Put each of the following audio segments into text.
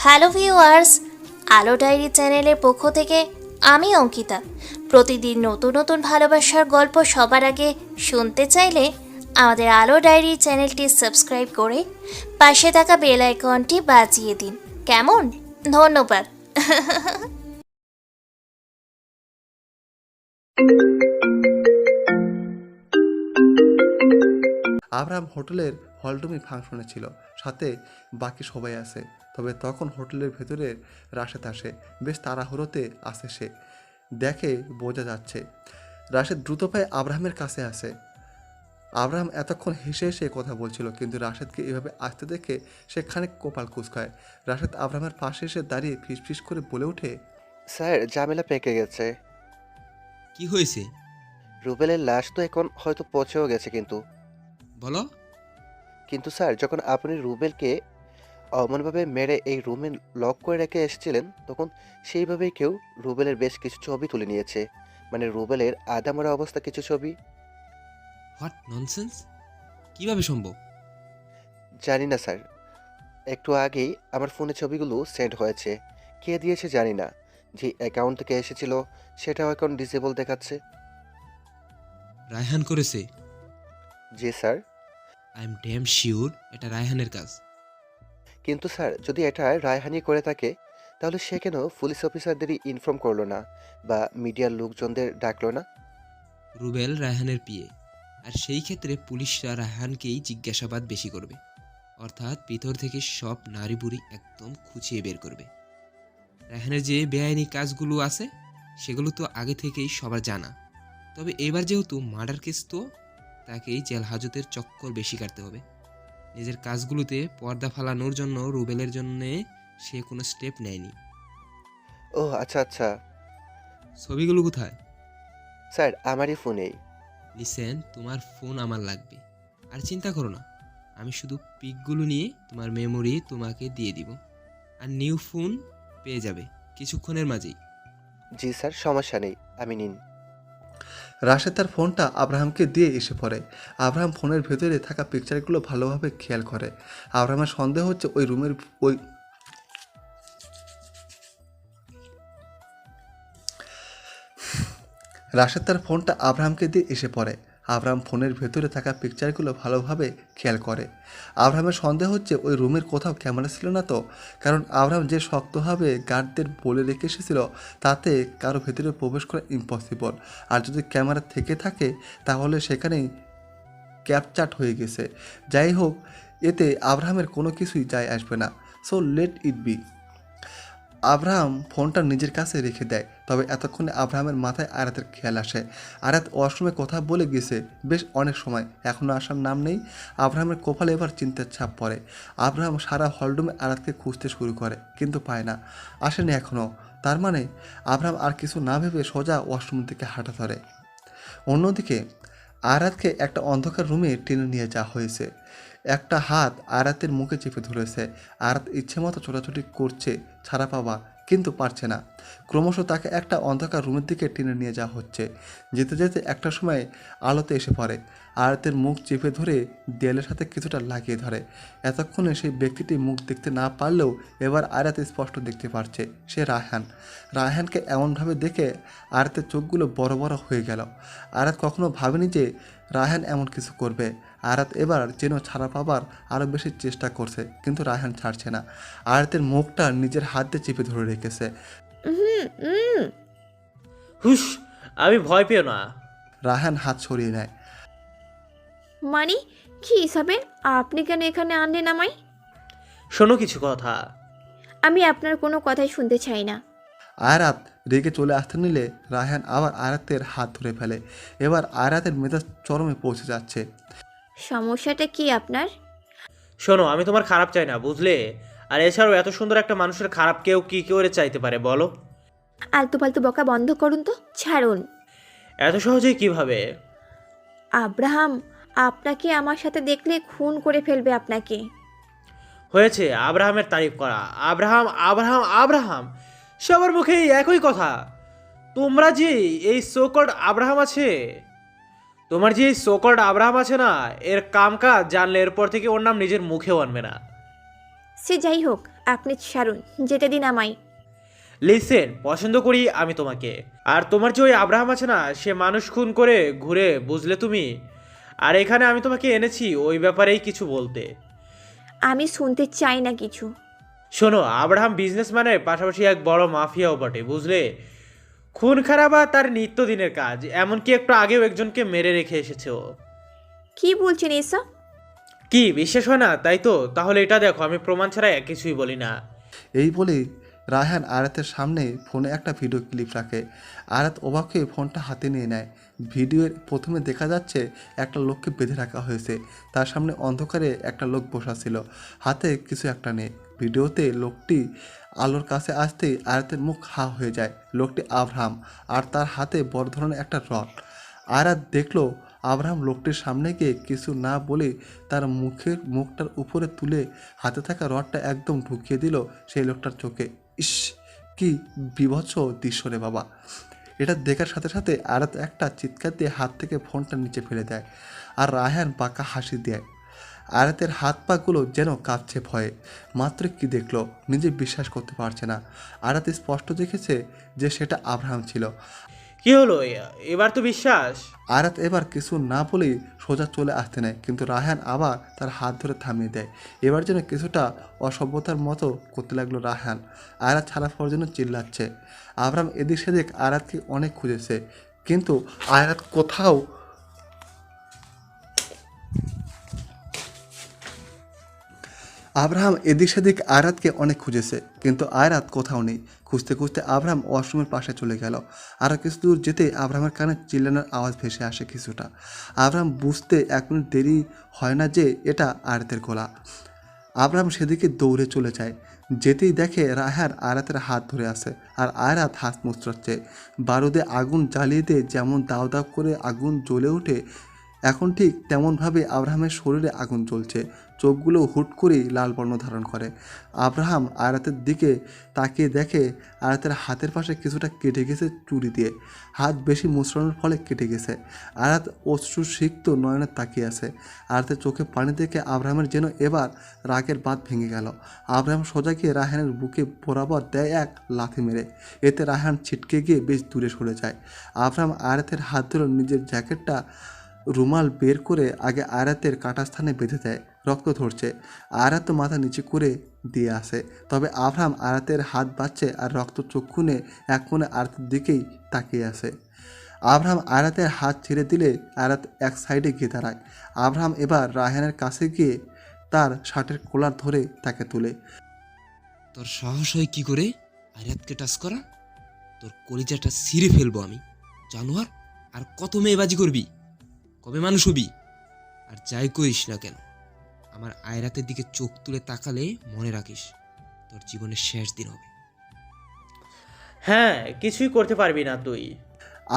Hello viewers, আলো diary চ্যানেলের পক্ষ থেকে আমি অঙ্কিতা। প্রতিদিন নতুন নতুন ভালোবাসার গল্প সবার আগে শুনতে চাইলে আমাদের আলো ডায়েরি চ্যানেলটি সাবস্ক্রাইব করে পাশে থাকা বেল আইকনটি বাজিয়ে দিন। কেমন? ধন্যবাদ। আব্রাহাম হোটেলের হলরুমে ফাংশনে ছিল, সাথে বাকি সবাই আছে। তবে তখন হোটেলের ভেতরে রাশেদ আসে। বেশ তাড়াহুড়োতে আসে সে, দেখে বোঝা যাচ্ছে। রাশেদ দ্রুত পায়ে আব্রাহামের কাছে আসে। আব্রাহাম এতক্ষণ হেসে হেসে কথা বলছিল, কিন্তু রাশেদকে এভাবে আসতে দেখে সে খানিক কপাল কুঁচকায়। রাশেদ আব্রাহামের পাশে এসে দাঁড়িয়ে ফিসফিস করে বলে ওঠে, স্যার, ঝামেলা পেকে গেছে। কি হয়েছে রুবেলের লাশ তো এখন হয়তো পচেও গেছে, বলো? কিন্তু স্যার, যখন আপনি রুবেলকে অমনভাবে মেরে এই রুমে লক করে রেখে এসেছিলেন, তখন সেইভাবেই কেউ রুবেলের বেশ কিছু ছবি তুলে নিয়েছে। মানে রুবেলের আধা মরা অবস্থা কিছু ছবি। What nonsense! কিভাবে সম্ভব? জানি না স্যার, একটু আগেই আমার ফোনে ছবিগুলো সেন্ড হয়েছে। কে দিয়েছে জানি না। যে অ্যাকাউন্ট থেকে এসেছিল সেটাও এখন ডিসেবল দেখাচ্ছে। রায়হান করেছে? জি sir. I am damn sure এটা রায়হানের কাজ। কিন্তু স্যার, যদি এটা রায়হানি করে থাকে, তাহলে সে কেন পুলিশ অফিসারদেরই ইনফর্ম করলো না বা মিডিয়ার লোকজনদের ডাকলো না? রুবেল রায়হানের পিএ, আর সেই ক্ষেত্রে পুলিশরা রায়হানকেই জিজ্ঞাসাবাদ বেশি করবে। অর্থাৎ ভিতর থেকে সব নারী বুড়ি একদম খুঁচিয়ে বের করবে। রায়হানের যে বেআইনি কাজগুলো আছে সেগুলো তো আগে থেকেই সবার জানা। তবে এবার যেহেতু মার্ডার কেস, তো তাকেই জেল হাজতের চক্কর বেশি কাটতে হবে। নিজের কাজগুলোতে পর্দা ফালানোর জন্য রুবেলের জন্যে সে কোনো স্টেপ নেয়নি। ও আচ্ছা আচ্ছা। ছবিগুলো কোথায়? স্যার, আমারই ফোনেই। লিসেন, তোমার ফোন আমার লাগবে। আর চিন্তা করো না, আমি শুধু পিকগুলো নিয়ে তোমার মেমোরি তোমাকে দিয়ে দিব, আর নিউ ফোন পেয়ে যাবে কিছুক্ষণের মাঝেই। জি স্যার, সমস্যা নেই, আমি নিন। রাশেদ তার ফোনটা আব্রাহামকে দিয়ে এসে পড়ে। আব্রাহাম ফোনের ভেতরে থাকা পিকচারগুলো ভালোভাবে খেয়াল করে। আব্রাহামের সন্দেহ হচ্ছে ওই রুমের ওই রাশেদ তার ফোনটা আব্রাহামকে দিয়ে এসে পড়ে। আব্রাহাম ফোনের ভেতরে থাকা পিকচারগুলো ভালোভাবে খেয়াল করে। আব্রাহামের সন্দেহ হচ্ছে ওই রুমের কোথাও ক্যামেরা ছিল না তো, কারণ আব্রাহাম যে শক্তভাবে গার্ডদের বলে রেখে এসেছিল তাতে কারো ভেতরে প্রবেশ করা ইম্পসিবল। আর যদি ক্যামেরা থেকে থাকে তাহলে সেখানেই ক্যাপচার্ড হয়ে গেছে। যাই হোক, এতে আব্রাহামের কোনো কিছুই যায় আসবে না। So let it be. Abraham ফোনটা নিজের কাছে রেখে দেয়। তবে এতক্ষণে আব্রাহামের মাথায় আয়াতের খেয়াল আসে। আয়াত ওয়াশরুমে কথা বলে গেছে বেশ অনেক সময়, এখনও আসার নাম নেই। আব্রাহামের কপালে এবার চিন্তার ছাপ পড়ে। আব্রাহাম সারা হলরুমে আয়াতকে খুঁজতে শুরু করে, কিন্তু পায় না। আসেনি এখনও। তার মানে আব্রাহাম আর কিছু না ভেবে সোজা ওয়াশরুম থেকে হাঁটা ধরে। অন্যদিকে আরাতকে একটা অন্ধকার রুমে টেনে নিয়ে যাওয়া হয়েছে। একটা হাত আরাতের মুখে চেপে ধরেছে। আরাত ইচ্ছেমতো ছোটাছুটি করছে ছাড়া পাবা, কিন্তু পারছে না। ক্রমশ তাকে একটা অন্ধকার রুমের দিকে টেনে নিয়ে যাওয়া হচ্ছে। যেতে যেতে একটা সময় আলোতে এসে পড়ে। আরাতের মুখ চেপে ধরে দেয়ালের সাথে কিছুটা লাগিয়ে ধরে। এতক্ষণে সেই ব্যক্তিটি মুখ দেখতে না পারলেও এবার আরাত স্পষ্ট দেখতে পারছে সে রায়হান। রায়হানকে এমনভাবে দেখে আরাতের চোখগুলো বড় বড় হয়ে গেল। আরাত কখনো ভাবেনি যে রায়হান এমন কিছু করবে। আরাত এবার যেন ছাড়া পাবার আরও বেশি চেষ্টা করছে, কিন্তু রায়হান ছাড়ছে না। আরাতের মুখটা নিজের হাত দিয়ে চেপে ধরে রেখেছে। হুস, আমি ভয় পেও না। রায়হান হাত সরিয়ে নেয়। মানে কি হিসাবে আপনি কেন এখানে আনলেন আমায়? শোনো কিছু কথা। আমি আপনার কোনো কথাই শুনতে চাই না। আয়রাত রেগে চলে আসতে নিলে রায়হান আবার আয়রাতের হাত ধরে ফেলে। এবার আয়রাতের মেজাজ চরমে পৌঁছে যাচ্ছে। সমস্যাটা কি আপনার? শোনো, আমি তোমার খারাপ চাই না, বুঝলে? আর এছাড়াও এত সুন্দর একটা মানুষের খারাপ কেউ কি করে চাইতে পারে বলো? আলতু ফালতু বকা বন্ধ করুন তো, ছাড়ুন। এত সহজেই কিভাবে? আব্রাহাম আপনাকে আমার সাথে দেখলে খুন করে ফেলবে আপনাকে। হয়েছে আব্রাহামের তারিফ করা। আব্রাহাম আব্রাহাম আব্রাহাম, সবার মুখেই একই কথা। তোমরা যে এই সোকল্ড আব্রাহাম আছে, তোমার যে এই সোকল্ড আব্রাহাম আছে না, এর কাম কাজ জানলে এরপর থেকে ওর নাম নিজের মুখেও আনবে না। সে যাই হোক, আপনি ছাড়ুন, যেতে দিন আমায়। লিসেন, পছন্দ করি আমি তোমাকে। আর তোমার যে ওই আব্রাহাম আছে না, সে মানুষ খুন করে ঘুরে, বুঝলে তুমি? আর এখানে আমি তোমাকে এনেছি ওই ব্যাপারেই কিছু বলতে। আমি শুনতে চাই না কিছু। শোনো, আব্রাহাম বিজনেসম্যানের পাশাপাশি এক বড় মাফিয়াও বটে, বুঝলে? খুন খারাপ তার নিত্যদিনের কাজ, এমনকি একটু আগেও একজনকে মেরে রেখে এসেছে ও। কি বলছেন এসব? কি বিশ্বাস হয় না তাই তো? তাহলে এটা দেখো, আমি প্রমাণ ছাড়া কিছুই বলি না। এই বলেই রায়হান আয়াতের সামনে ফোনে একটা ভিডিও ক্লিপ রাখে। আয়াত অবাক হয়ে ফোনটা হাতে নিয়ে নেয়। ভিডিওর প্রথমে দেখা যাচ্ছে একটা লোককে বেঁধে রাখা হয়েছে, তার সামনে অন্ধকারে একটা লোক বসা ছিল, হাতে কিছু একটা নেই। ভিডিওতে লোকটি আলোর কাছে আসতেই আয়াতের মুখ হা হয়ে যায়। লোকটি আব্রাহাম, আর তার হাতে বড় ধরনের একটা রড। আয়াত দেখলো আব্রাহাম লোকটির সামনে গিয়ে কিছু না বলে তার মুখটার উপরে তুলে হাতে থাকা রডটা একদম ঢুকিয়ে দিল সেই লোকটার চোখে। ইস, কি বীভৎস দৃশ্য রে বাবা! এটা দেখার সাথে সাথে আয়াত একটা চিৎকার দিয়ে হাত থেকে ফোনটা নিচে ফেলে দেয়, আর রায়হান বাঁকা হাসি দেয়। আয়াতের হাত পাগুলো যেন কাঁপছে ভয়ে। মাত্র কি দেখলো, নিজে বিশ্বাস করতে পারছে না। আয়াত স্পষ্ট দেখেছে যে সেটা আব্রাহাম ছিল। কি হলো, এবার তো বিশ্বাস? আয়াত এবার কিছু না বলেই সোজা চলে আসতে নেয়, কিন্তু রায়হান আবার তার হাত ধরে থামিয়ে দেয়। এবার যেন কিছুটা অসভ্যতার মতো করতে লাগলো রায়হান। আয়াত ছাড়া পাওয়ার জন্য চিল্লাচ্ছে। আব্রাহাম এদিক সেদিক আয়াতকে অনেক খুঁজেছে, কিন্তু আয়াত কোথাও আব্রাহাম এদিক সেদিক আয়রাতকে অনেক খুঁজেছে, কিন্তু আয়রাত কোথাও নেই। খুঁজতে খুঁজতে আব্রাহাম ওয়াশরুমের পাশে চলে গেল। আরও কিছু দূর যেতে আব্রাহামের কানে চিল্লানোর আওয়াজ ভেসে আসে কিছুটা। আব্রাহাম বুঝতে 1 মিনিট দেরি হয় না যে এটা আয়রাতের গলা। আব্রাহাম সেদিকে দৌড়ে চলে যায়। যেতেই দেখে রায়হান আয়রাতের হাত ধরে আছে, আর আয়রাত হাত মুচড়াচ্ছে। বারুদে আগুন জ্বালিয়ে দিয়ে যেমন দাউ দাউ করে আগুন জ্বলে ওঠে, এখন ঠিক তেমনভাবে আব্রাহামের শরীরে আগুন জ্বলছে। চোখগুলো হুট করেই লাল বর্ণ ধারণ করে। আব্রাহাম আয়াতের দিকে তাকিয়ে দেখে আয়াতের হাতের পাশে কিছুটা কেটে গেছে চুরি দিয়ে। হাত বেশি মুচড়ানোর ফলে কেটে গেছে। আয়াত অশ্রুসিক্ত নয়নে তাকিয়ে আছে। আয়াতের চোখে পানি দেখে আব্রাহামের যেন এবার রাগের বাঁধ ভেঙে গেল। আব্রাহাম সোজা গিয়ে রায়হানের বুকে বরাবর দেয় এক লাথি মেরে। এতে রায়হান ছিটকে গিয়ে বেশ দূরে সরে যায়। আব্রাহাম আয়াতের হাত ধরে নিজের জ্যাকেটটা রুমাল বের করে আগে আয়াতের কাটা স্থানে বেঁধে দেয়। রক্ত ধরছে। আয়াত মাথা নিচু করে দিয়ে আসে, তবে আব্রাহাম আয়াতের হাত বাঁচছে আর রক্ত চক্ষুনে এক কোণে আয়াতের দিকেই তাকিয়ে আসে। আব্রাহাম আয়াতের হাত ছেড়ে দিলে আয়াত এক সাইডে গিয়ে দাঁড়ায়। আব্রাহাম এবার রায়হানের কাছে গিয়ে তার শার্টের কলার ধরে তাকে তুলে। তোর সাহস হয় কি করে আয়াতকে টাচ করা? তোর কলিজাটা ছিঁড়ে ফেলবো আমি, জানোয়ার! আর কত মেয়েবাজি করবি? কবে মানুষ হবি? আর যাই করিস না কেন, আমার আয়রাতের দিকে চোখ তুলে তাকালে মনে রাখিস তোর জীবনের শেষ দিন হবে। হ্যাঁ, কিছুই করতে পারবি না তুই।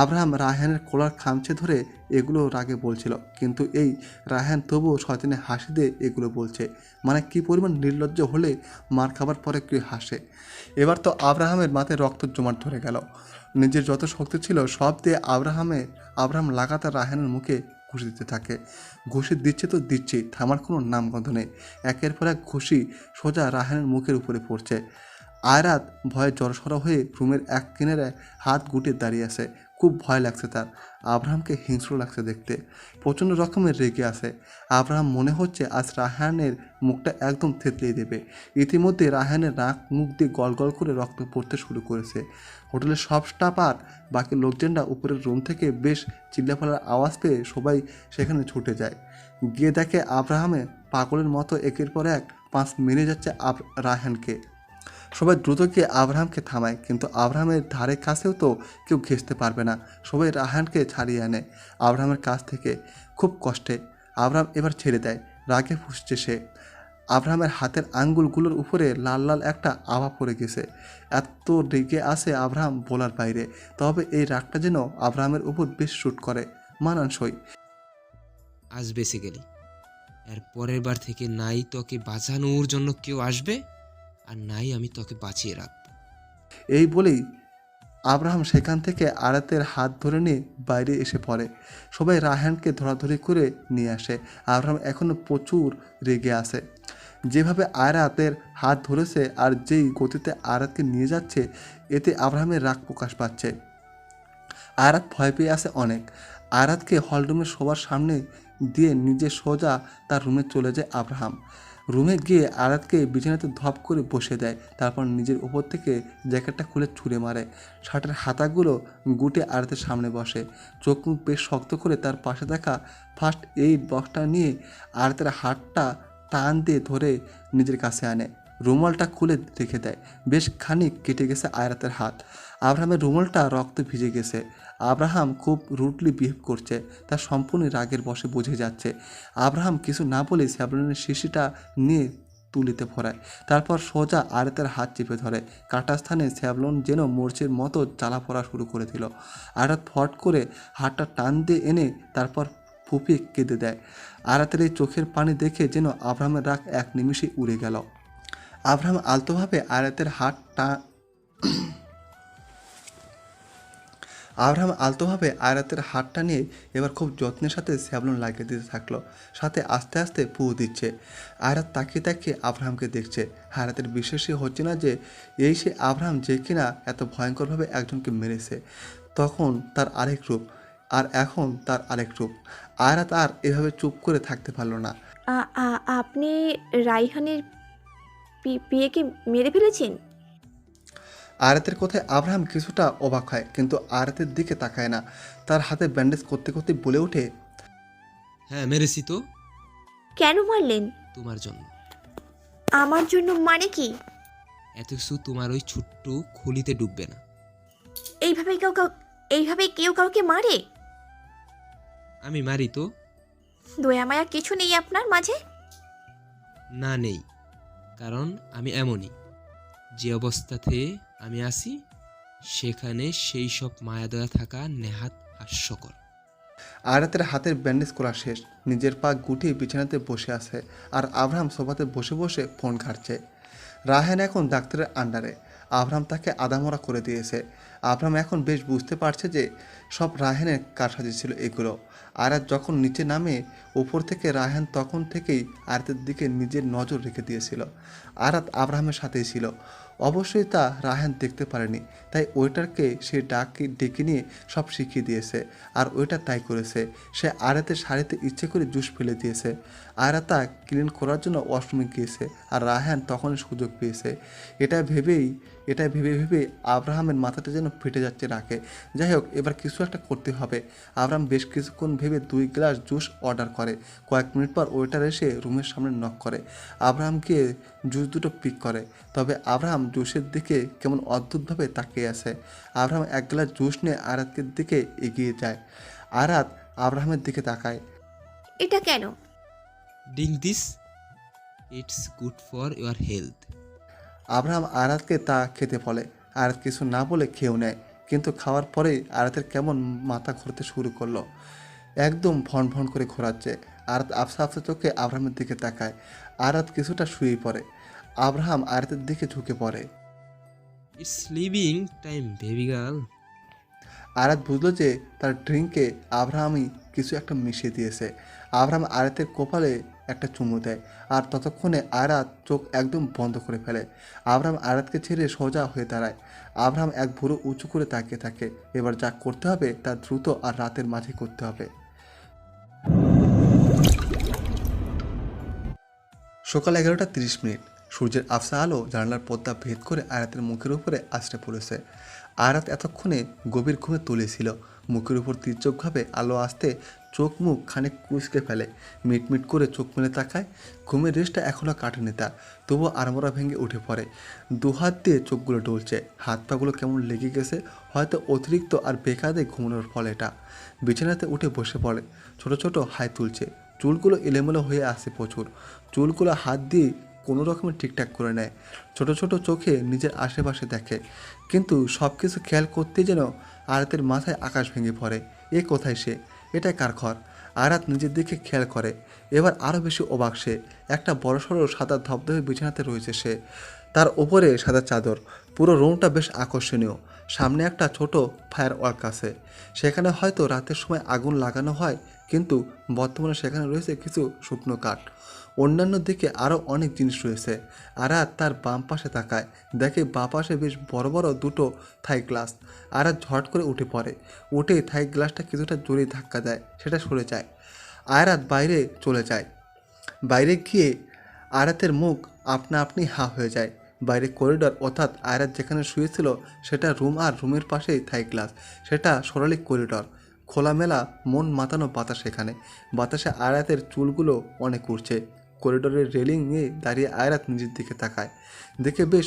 আব্রাহাম রায়হানের কোলার খামচে ধরে এগুলো রাগে বলছিল, কিন্তু এই রায়হান তবুও শয়তানে হাসি দিয়ে এগুলো বলছে। মানে কি পরিমাণ নির্লজ্জ হলে মার খাবার পরে কেউ হাসে। এবার তো আব্রাহামের মাথায় রক্ত জমাট ধরে গেল। নিজের যত শক্তি ছিল সব দিয়ে আব্রাহাম লাগাতার রায়হানের মুখে ঘুষি দিতে থাকে। ঘুষি দিচ্ছে তো দিচ্ছেই, থামার কোনো নামগন্ধ নেই। একের পর এক ঘুষি সোজা রায়হানের মুখের উপরে পড়ছে। আয়রাত ভয়ে জড়সড় হয়ে রুমের এক কিনারে হাত গুটিয়ে দাঁড়িয়ে আছে। খুব ভয় লাগছে তার। আব্রাহামকে হিংস্র লাগছে দেখতে। প্রচণ্ড রকমের রেগে আছে আব্রাহাম। মনে হচ্ছে আজ রায়হানের মুখটা একদম থেতলিয়ে দেবে। ইতিমধ্যে রায়হানের নাক মুখ দিয়ে গল গল করে রক্ত পড়তে শুরু করেছে। হোটেলের সব স্টাফ আর বাকি লোকজনরা উপরের রুম থেকে বেশ চিল্লাফাল্লার আওয়াজ পেয়ে সবাই সেখানে ছুটে যায়। গিয়ে দেখে আব্রাহামে পাগলের মতো একের পর এক পাঁচ মেরে যাচ্ছে রায়হানকে। সবাই দ্রুত গিয়ে আব্রাহামকে থামায়, কিন্তু আব্রাহামের ধারে কাছেও তো কেউ ঘেঁষতে পারবে না। সবাই রায়হানকে ছাড়িয়ে আনে আব্রাহামের কাছ থেকে খুব কষ্টে। আব্রাহাম এবার ছেড়ে দেয়। রাগে ফুঁসছে সে। আব্রাহামের হাতের আঙ্গুলগুলোর উপরে লাল লাল একটা আভা পড়ে গেছে। এত রেগে আসে আব্রাহাম বলার বাইরে। তবে এই রাগটা যেন আব্রাহামের উপর বেশ শ্যুট করে, মানানসই। আজ বেঁচে গেলি, এর পরের বার থেকে নাই তোকে বাঁচানোর জন্য কেউ আসবে, আর নাই আমি তোকে বাঁচিয়ে রাখবো। এই বলেই আব্রাহাম সেখান থেকে আয়াতের হাত ধরে নিয়ে বাইরে এসে পড়ে। সবাই রায়হানকে ধরাধরি করে নিয়ে আসে। আব্রাহাম এখনও প্রচুর রেগে আসে। যেভাবে আয়রাতের হাত ধরেছে আর যেই গতিতে আয়রাতকে নিয়ে যাচ্ছে, এতে আব্রাহামের রাগ প্রকাশ পাচ্ছে। আয়রাত ভয় পেয়ে আছে অনেক। আয়রাতকে হলরুমের সবার সামনে দিয়ে নিজে সোজা তার রুমে চলে যায় আব্রাহাম। রুমে গিয়ে আয়রাতকে বিছানাতে ধপ করে বসে দেয়, তারপর নিজের উপর থেকে জ্যাকেটটা খুলে ছুঁড়ে মারে। শার্টের হাতাগুলো গুটে আয়রাতের সামনে বসে, চোখ মুখ বেশ শক্ত করে তার পাশে থাকা ফার্স্ট এইড বক্সটা নিয়ে আয়রাতের হাতটা টান দিয়ে ধরে নিজের কাছে আনে। রুমালটা খুলে রেখে দেয়। বেশ খানিক কেটে গেছে আয়রাতের হাত। আব্রাহামের রুমালটা রক্ত ভিজে গেছে। আব্রাহাম খুব রুডলি বিহেভ করছে, তার সম্পূর্ণ রাগের বশে বোঝে যাচ্ছে। আব্রাহাম কিছু না বলে স্যাভলনের শিশিটা নিয়ে তুলিতে ফোরায়, তারপর সোজা আয়রাতের হাত চেপে ধরে। কাটা স্থানে স্যাভলন যেন মোর্চের মতো জ্বালা পড়া শুরু করে দিল। আয়রাত ফট করে হাতটা টান দিয়ে এনে তারপর ফুপিয়ে কেঁদে দেয়। আয়রাতের এই চোখের পানি দেখে যেন আব্রাহামের রাগ এক নিমিষে উড়ে গেল। আব্রাহাম আলতোভাবে আয়রাতের হাতটা নিয়ে এবার খুব যত্নের সাথে স্যাভলন লাগিয়ে দিতে থাকলো, সাথে আস্তে আস্তে ফু দিচ্ছে। আয়রাত তাকিয়ে তাকিয়ে আব্রাহামকে দেখছে। আয়রাতের বিশ্বাসই হচ্ছে না যে এই সে আব্রাহাম যে কিনা এত ভয়ঙ্করভাবে একজনকে মেরেছে। তখন তার আরেক রূপ, আর এখন তার আরেক রূপ। আয়রাত আর এভাবে চুপ করে থাকতে পারলো না। আপনি রাইহানের পিয়েকে মেরে ফেলেছেন? আয়রাতের কথায় আব্রাহাম কিছুটা অবাক হয়, কিন্তু আয়রাতের দিকে তাকায় না। তার হাতে ব্যান্ডেজ করতে করতে বলে ওঠে, হ্যাঁ মেরেছি তো, কেন মারলেন? তোমার জন্য। আমার জন্য মানে কি? এত কিছু তোমার ওই ছোট্ট খুলিতে ডুববে না। এইভাবে কেউ কাউকে মারে? আমি মারি তো। দয়া মায়া কিছু নেই আপনার মাঝে? না নেই, কারণ আমি এমনই। যে অবস্থাতে আমি আছি সেখানে সেই সব মায়া দয়া থাকা নেহাত হাস্যকর। আয়রাতের হাতের ব্যান্ডেজ করা শেষ। নিজের পা গুটিয়ে বিছানাতে বসে আছে, আর আব্রাহাম সোফাতে বসে বসে ফোন ঘাটছে। রায়হান এখন ডাক্তারের আন্ডারে। আব্রাহাম তাকে আদামরা করে দিয়েছে। আব্রাহাম এখন বেশ বুঝতে পারছে যে সব রায়হানের কারসাজি ছিল এগুলো। আয়রাত যখন নিচে নামে উপর থেকে, রায়হান তখন থেকেই আয়রাতের দিকে নিজের নজর রেখে দিয়েছিল। আয়রাত আব্রাহামের সাথেই ছিল। অবশ্যই তা রায়হান দেখতে পারেনি, তাই ওয়েটারকে সে ডেকে নিয়ে সব শিখিয়ে দিয়েছে, আর ওয়েটার তাই করেছে। সে আয়রাতের শাড়িতে ইচ্ছে করে জুস ফেলে দিয়েছে। আয়রাত তা ক্লিন করার জন্য ওয়াশরুমে গিয়েছে, আর রায়হান তখনই সুযোগ পেয়েছে। এটা ভেবে ভেবে আব্রাহামের মাথাটা যেন ফেটে যাচ্ছে রাগে। যাই হোক, এবার কিছু একটা করতে হবে। আব্রাহাম বেশ কিছুক্ষণ ভেবে 2 গ্লাস জুস অর্ডার করে। কয়েক মিনিট পর ওয়েটার এসে রুমের সামনে নক করে। আব্রাহাম গিয়ে জুস দুটো পিক করে, তবে আব্রাহাম জুসের দিকে কেমন অদ্ভুতভাবে তাকিয়ে আছে। আব্রাহাম 1 গ্লাস জুস নিয়ে আয়রাতের দিকে এগিয়ে যায়। আয়রাত আব্রাহামের দিকে তাকায়। এটা কেন? Drink this, it's good for your health. Abraham আয়রাতকে তা খেতে বলে। আয়রাত কিছু না বলে খেয়েও নেয়, কিন্তু খাওয়ার পরেই আয়রাতের কেমন মাথা ঘুরতে শুরু করলো। একদম ভন ভন করে ঘোরাচ্ছে। আয়রাত আফসা আফসা চোখে আব্রাহামের দিকে তাকায়। আয়রাত কিছুটা শুয়ে পড়ে। আব্রাহাম আয়রাতের দিকে ঝুঁকে পড়ে। It's living time baby girl. Ayrat বুঝলো যে তার ড্রিঙ্কে আব্রাহামই কিছু একটা মিশিয়ে দিয়েছে। আব্রাহাম আয়রাতের কপালে একটা চুমু দেয়, আর ততক্ষণে আয়রাত চোখ একদম বন্ধ করে ফেলে। আব্রাহাম আয়রাতকে ছেড়ে সোজা হয়ে দাঁড়ায়। আব্রাহাম এক ভুরু উঁচু করে তাকিয়ে থাকে। এবার যা করতে হবে তা দ্রুত আর রাতের মাঝে করতে হবে। সকাল 11:30। সূর্যের আফসা আলো জানালার পর্দা ভেদ করে আয়রাতের মুখের উপরে আছড়ে পড়েছে। আয়রাত এতক্ষণে গভীর ঘুমে তুলেছিল। মুখের উপর তীর্যকভাবে আলো আসতে চোখ মুখ খানিক কুঁচকে ফেলে। মিটমিট করে চোখ মেলে তাকায়। ঘুমের রেস্টটা এখনও কাটেনি তার, তবুও আড়মোড়া ভেঙে উঠে পড়ে। দুহাত দিয়ে চোখগুলো ডলছে, হাত পাগুলো কেমন লেগে গেছে, হয়তো অতিরিক্ত আর বেকায়দে ঘুমানোর ফলে। এটা বিছানাতে উঠে বসে পড়ে। ছোট ছোট হাই তুলছে। চুলগুলো এলোমেলো হয়ে আসে প্রচুর। চুলগুলো হাত দিয়ে কোনো রকমে ঠিকঠাক করে নেয়। ছোট ছোট চোখে নিজের আশেপাশে দেখে, কিন্তু সব কিছু খেয়াল করতেই যেন আয়রাতের মাথায় আকাশ ভেঙে পড়ে। এ কোথায় সে? এটাই কার ঘর? আয়রাত নিজের দিকে খেয়াল করে। এবার আরও বেশি অবাক সে। একটা বড়সড় সাদা ধবধবে বিছানাতে রয়েছে সে, তার ওপরে সাদা চাদর। পুরো রুমটা বেশ আকর্ষণীয়। সামনে একটা ছোট ফায়ার ওয়ার্ক আছে। সেখানে হয়তো রাতের সময় আগুন লাগানো হয়, কিন্তু বর্তমানে সেখানে রয়েছে কিছু শুকনো কাঠ। অন্যান্য দিকে আরও অনেক জিনিস রয়েছে। আরাত তার বাম পাশে তাকায়, দেখে বাঁ পাশে বেশ বড় বড় দুটো থাই গ্লাস। আরাত ঝট করে উঠে পড়ে, উঠে থাই গ্লাসটা কিছুটা জোরে ধাক্কা দেয়, সেটা সরে যায়। আরাত বাইরে চলে যায়। বাইরে গিয়ে আরাতের মুখ আপনা আপনি হা হয়ে যায়। বাইরে করিডর, অর্থাৎ আয়রাত যেখানে শুয়েছিল সেটা রুম, আর রুমের পাশেই থাই গ্লাস, সেটা সরলিক করিডর। খোলামেলা মন মাতানো বাতাস এখানে। বাতাসে আয়রাতের চুলগুলো অনেক উড়ছে। করিডোরের রেলিংয়ে দাঁড়িয়ে আয়রাত নিজের দিকে তাকায়, দেখে বেশ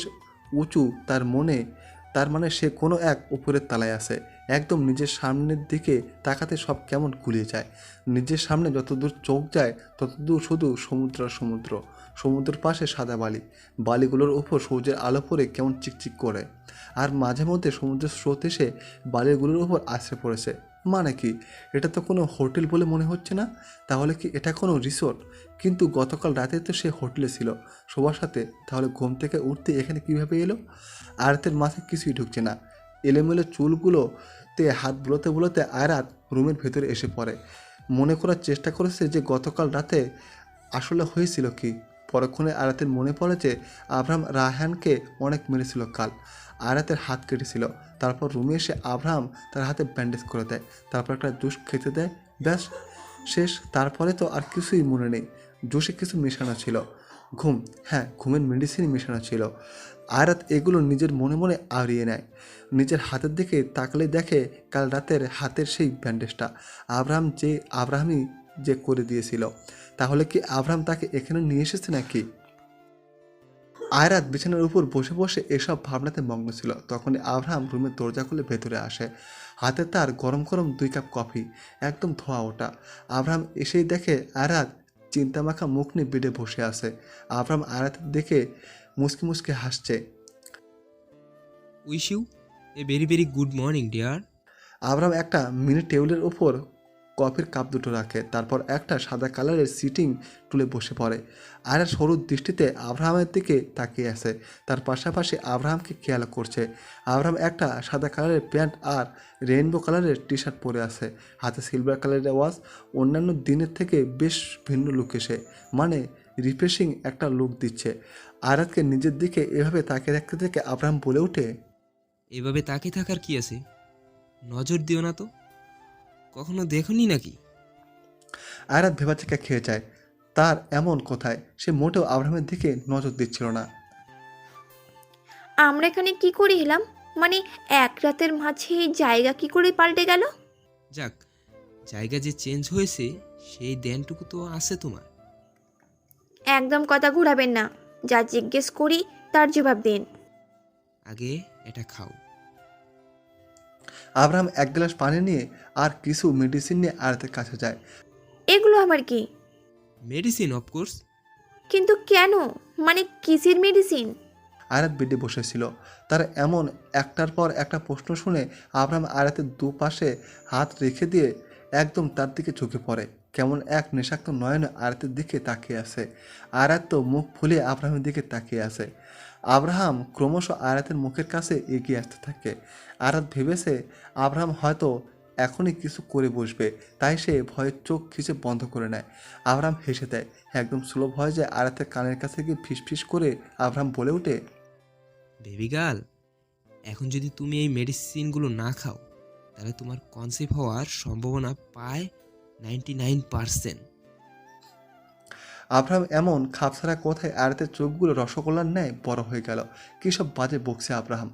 উঁচু তার মানে সে কোনো এক উপরের তলায় আছে। একদম নিজের সামনের দিকে তাকাতে সব কেমন গুলিয়ে যায়। নিজের সামনে যতদূর চোখ যায় ততদূর শুধু সমুদ্র আর সমুদ্র। সমুদ্রের পাশে সাদা বালি, বালিগুলোর উপর সূর্যের আলো পড়ে কেমন চিকচিক করে। আর মাঝে মধ্যে সমুদ্রের স্রোত এসে বালিগুলোর উপর আছড়ে পড়েছে। মানে কি, এটা তো কোনো হোটেল বলে মনে হচ্ছে না। তাহলে কি এটা কোনো রিসোর্ট? কিন্তু গতকাল রাতে তো সে হোটেলে ছিল সবার সাথে, তাহলে ঘুম থেকে উঠতে এখানে কিভাবে এলো? আয়াতের মাথায় কিছুই ঢুকছে না। এলোমেলো চুলগুলোতে হাত বুলোতে বুলোতে আয়রাত রুমের ভেতরে এসে পড়ে। মনে করার চেষ্টা করেছে যে গতকাল রাতে আসলে হয়েছিল কি। পরক্ষণে আয়াতের মনে পড়ে যে আব্রাহাম রায়হানকে অনেক মেরেছিল কাল। আয়াতের হাত কেটেছিল। তারপর রুমে এসে আব্রাহাম তার হাতে ব্যান্ডেজ করে দেয়, তারপর একটা জুস খেতে দেয়, ব্যাস শেষ। তারপরে তো আর কিছুই মনে নেই। জুসে কিছু মেশানো ছিল, ঘুম, হ্যাঁ ঘুমের মেডিসিন মেশানো ছিল। আয়রাত এগুলো নিজের মনে মনে আওড়িয়ে নেয়। নিজের হাতের দিকে তাকলে দেখে কাল রাতের হাতের সেই ব্যান্ডেজটা আব্রাহামই যে করে দিয়েছিল। তাহলে কি আব্রাহাম তাকে এখানে নিয়ে এসেছে নাকি? আয়রাত বিছানার উপর বসে বসে এসব ভাবনাতে মগ্ন ছিল। তখনই আব্রাহাম রুমের দরজা খুলে ভেতরে আসে। হাতে তার গরম গরম 2 কাপ কফি, একদম ধোয়া ওটা। আব্রাহাম এসেই দেখে আয়রাত চিন্তামাখা মুখ নিয়ে বেডে বসে আছে। আব্রাহাম আয়রাতের দেখে মুচকি মুচকি হাসছে। Wish you a very very good morning dear. Abraham একটা মিনি টেবিলের উপর কফির কাপ দুটো রাখে, তারপর একটা সাদা কালারের সিটিং টুলে বসে পড়ে। আর সরু দৃষ্টিতে আব্রাহামের দিকে তাকিয়ে আছে, তার পাশাপাশি আব্রাহামকে খেয়াল করছে। আব্রাহাম একটা সাদা কালারের প্যান্ট আর রেইনবো কালারের টি শার্ট পরে আছে, হাতে সিলভার কালারের ওয়াচ। অন্যান্য দিনের থেকে বেশ ভিন্ন লুক এসে, মানে রিফ্রেশিং একটা লুক দিচ্ছে। আয়াতকে নিজের দিকে এভাবে তাকিয়ে রাখতে থেকে আব্রাহাম বলে ওঠে, এভাবে তাকিয়ে থাকার কি আছে? নজর দিও না তো, কখনো দেখনি নাকি? আয়রাত ভেবাচাকা খেয়ে যায়। তার এমন কোথায়, সে মোটেও আব্রাহামের দিকে নজর দিচ্ছিল না। আমরা এখানে কি করে এলাম? মানে এক রাতের মাঝে এই জায়গা কি করে পাল্টে গেল? যাক, জায়গা যে চেঞ্জ হয়েছে সেই ধ্যানটুকু তো আছে তোমার। একদম কথা ঘোরাবেন না, যা জিজ্ঞেস করি তার জবাব দিন। আগে এটা খাও। আব্রাহাম এক গ্লাস পানি নিয়ে আর কিছু মেডিসিন নিয়ে আয়াতের কাছে যায়। এগুলো আমার কি? Medicine of course. কিন্তু কেন? মানে কিসের মেডিসিন? আয়াত বেডে বসেছিল। তার এমন একটার পর একটা প্রশ্ন শুনে আব্রাহাম আয়াতের দুপাশে হাত রেখে দিয়ে একদম তার দিকে ঝুঁকে পড়ে। কেমন এক নেশাক্ত নয়নে আয়াতের দিকে তাকিয়ে আছে। আয়াত তো মুখ ফুলিয়ে আব্রাহামের দিকে তাকিয়ে আছে। আব্রাহাম ক্রমশ আয়াতের মুখের কাছে এগিয়ে আসতে থাকে। আয়াত ভেবেছে আব্রাহাম হয়তো এখনই কিছু করে বসবে, তাই সে ভয়ের চোখ খিচে বন্ধ করে নেয়। আব্রাহাম হেসে দেয়, একদম স্লো ভয়েসে আয়াতের কানের কাছে গিয়ে ফিসফিস করে আব্রাহাম বলে ওঠে, বেবি গার্ল, এখন যদি তুমি এই মেডিসিনগুলো না খাও তাহলে তোমার কনসিভ হওয়ার সম্ভাবনা প্রায় 99%। আব্রাহাম এমন খাপছাড়া কথায় আয়াতের চোখগুলো রসগোল্লার ন্যায় বড় হয়ে গেল। কী সব বাজে বকছে আব্রাহাম।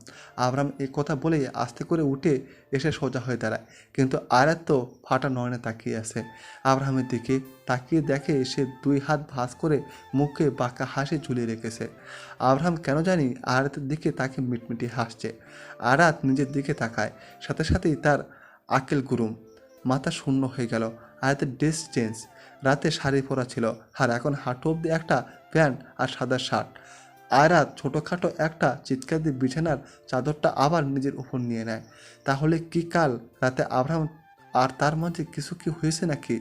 আব্রাহাম এই কথা বলেই আস্তে করে উঠে এসে সোজা হয়ে দাঁড়ায়, কিন্তু আয়াত তো ফাটা নয়নে তাকিয়ে আছে। আব্রাহামের দিকে তাকিয়ে দেখে সে 2 হাত ভাঁজ করে মুখে বাঁকা হাসি ঝুলিয়ে রেখেছে। আব্রাহাম কেন জানি আয়াতের দিকে তাকে মিটমিটি হাসছে। আয়াত নিজের দিকে তাকায়, সাথে সাথেই তার আকেল গুরুম, মাথা শূন্য হয়ে গেল। আয়াতের ড্রেস চেঞ্জ, রাতে শাড়ি পরা ছিল, আর এখন হাঁটু অব্দি একটা প্যান্ট আর সাদা শার্ট। আয়রাত ছোটোখাটো একটা চিৎকার দিয়ে বিছানার চাদরটা আবার নিজের উপর নিয়ে নেয়। তাহলে কি কাল রাতে আব্রাহাম আর তার মাঝে কিছু কি হয়েছে নাকি?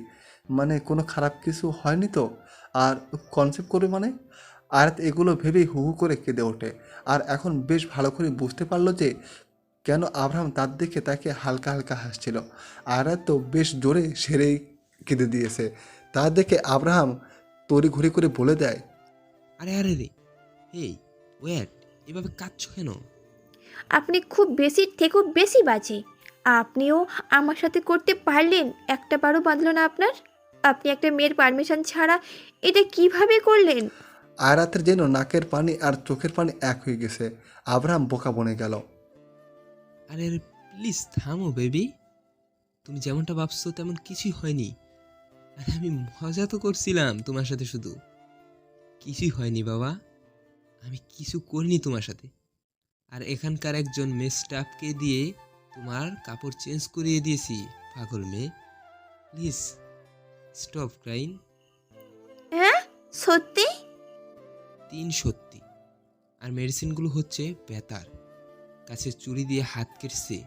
মানে কোনো খারাপ কিছু হয়নি তো? আর কনসেপ্ট করে মানে? আয়াত এগুলো ভেবেই হু হু করে কেঁদে ওঠে। আর এখন বেশ ভালো করে বুঝতে পারলো যে কেন আব্রাহাম তার দিকে তাকে হালকা হালকা হাসছিল। আয়াত তো বেশ জোরে সেরেই কেঁদে দিয়েছে। তা দেখে আব্রাহাম তড়ি ঘুরে করে বলে দেয়, আরে আরে রে, এই ওয়েট, এভাবে কাঁদছো কেন? আপনি খুব বেশি থেকেও বেশি বাজে। আপনিও আমার সাথে করতে পারলেন, একটা বারও বাঁধলো না আপনার। আপনি একটা মেয়ের পারমিশন ছাড়া এটা কিভাবে করলেন? আয়রাতের যেন নাকের পানি আর চোখের পানি এক হয়ে গেছে। আব্রাহাম বোকা বনে গেল। আরে আরে প্লিজ থামো বেবি, তুমি যেমনটা ভাবছো তেমন কিছুই হয়নি। আরে আমি মজা তো করছিলাম তোমার সাথে, শুধু কিছুই হয়নি বাবা, আমি কিছু করিনি তোমার সাথে। আর এখানকার একজন মেয়ে স্টাফকে দিয়ে তোমার কাপড় চেঞ্জ করিয়ে দিয়েছি, পাগল মেয়ে। Please stop crying. হ্যাঁ, সত্যি? 3 সত্যি। আর মেডিসিনগুলো হচ্ছে ব্যথার, কাছে চুরি দিয়ে হাত কেটেছে,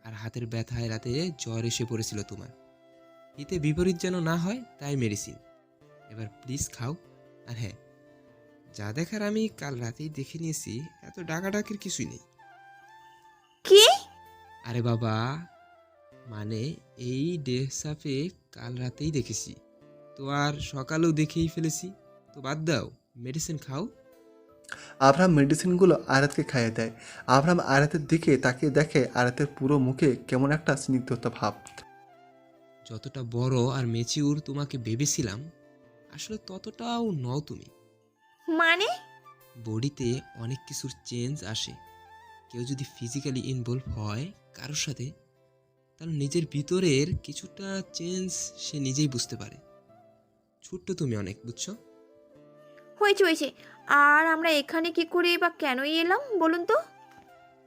আর হাতের ব্যথায় রাতে জ্বর এসে পড়েছিল তোমার। এতে বিপরীত যেন না হয় তাই মেডিসিন। এবার প্লিজ খাও। আর হ্যাঁ, যা দেখার আমি কাল রাতেই দেখে নিয়েছি, এত ডাকাডাকির কিছুই নেই। কি? আরে বাবা, মানে এই ডেসাফে কাল রাতেই দেখেছি, তো আর সকালেও দেখেই ফেলেছি, তো বাদ দাও, মেডিসিন খাও। আব্রাহাম মেডিসিনগুলো আয়রাতকে খাইয়ে দেয়। আব্রাহাম আয়রাতের দিকে তাকিয়ে দেখে আয়রাতের পুরো মুখে কেমন একটা স্নিগ্ধতা ভাব। যতটা বড় আর মেচিউর তোমাকে ভেবেছিলাম, আসলে ততটাও নও তুমি। মানে? বডিতে অনেক কিছুর চেঞ্জ আসে। কেউ যদি ফিজিক্যালি ইনভলভ হয় কারোর সাথে, তাহলে নিজের ভিতরের কিছুটা চেঞ্জ সে নিজেই বুঝতে পারে। ছোট্ট তুমি অনেক, বুঝছো? হয়েছে হয়েছে। আর আমরা এখানে কি করে বা কেনই এলাম বলুন তো?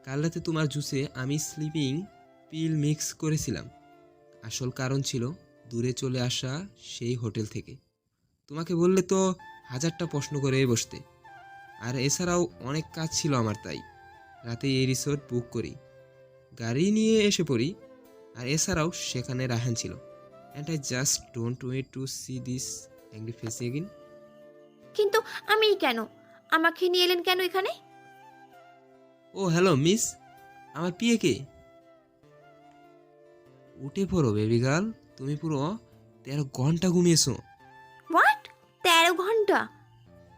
কাল রাতে তোমার জুসে আমি স্লিপিং পিল মিক্স করেছিলাম। আসল কারণ ছিল দূরে চলে আসা সেই হোটেল থেকে। তোমাকে বললে তো হাজারটা প্রশ্ন করে বসতে। আর এছাড়াও অনেক কাজ ছিল আমার, তাই রাতে এই রিসোর্ট বুক করি, গাড়ি নিয়ে এসে পড়ি। আর এছাড়াও সেখানে রাহান ছিল। And I just don't wait to see this angry face again. কিন্তু আমি কেন? আমাকে নিয়ে এলেন কেন এখানে? ও হ্যালো মিস, আমার পিয়ে কে? উঠে পড়ো বেবি গার্ল, তুমি পুরো 13 ঘন্টা ঘুমিয়েছো। হোয়াট? 13 ঘন্টা?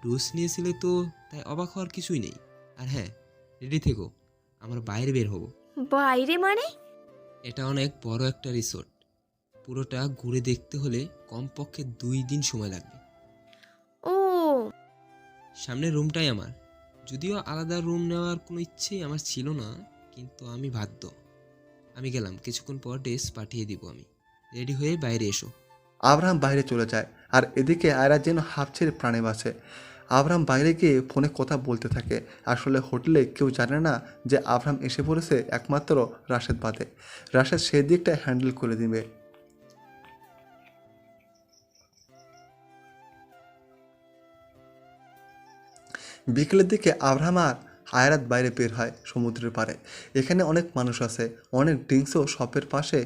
ডোজ নিয়েছিলে তো, তাই অবাক হওয়ার কিছুই নেই। আর হ্যাঁ, রেডি থেকো, আমরা বাইরে বের হব। বাইরে মানে? এটা অনেক বড় একটা রিসোর্ট, পুরোটা ঘুরে দেখতে হলে কমপক্ষে 2 দিন সময় লাগবে। ও, সামনের রুমটাই আমার, যদিও আলাদা রুম নেওয়ার কোনো ইচ্ছে আমার ছিল না, কিন্তু আমি বাধ্য। আমি গেলাম, কিছুক্ষণ পর ড্রেস পাঠিয়ে দিব আমি। রেডি হয়ে বাইরে এসো। আব্রাহাম বাইরে চলে যায় আর এদিকে আয়রাত যেন হাঁপ ছেড়ে প্রাণে বাঁচে। আব্রাহাম বাইরে গিয়ে ফোনে কথা বলতে থাকে। আসলে হোটেলে কেউ জানে না যে আব্রাহাম এসে পড়েছে, একমাত্র রাশেদ বাদে। রাশেদ সেই দিকটা হ্যান্ডেল করে দিবে। বিকেলের দিকে আব্রাহাম আর আয়রাত বাইরে বের হয় সমুদ্রের পাড়ে। এখানে অনেক মানুষ আছে, অনেক ড্রিঙ্কসও শপের পাশে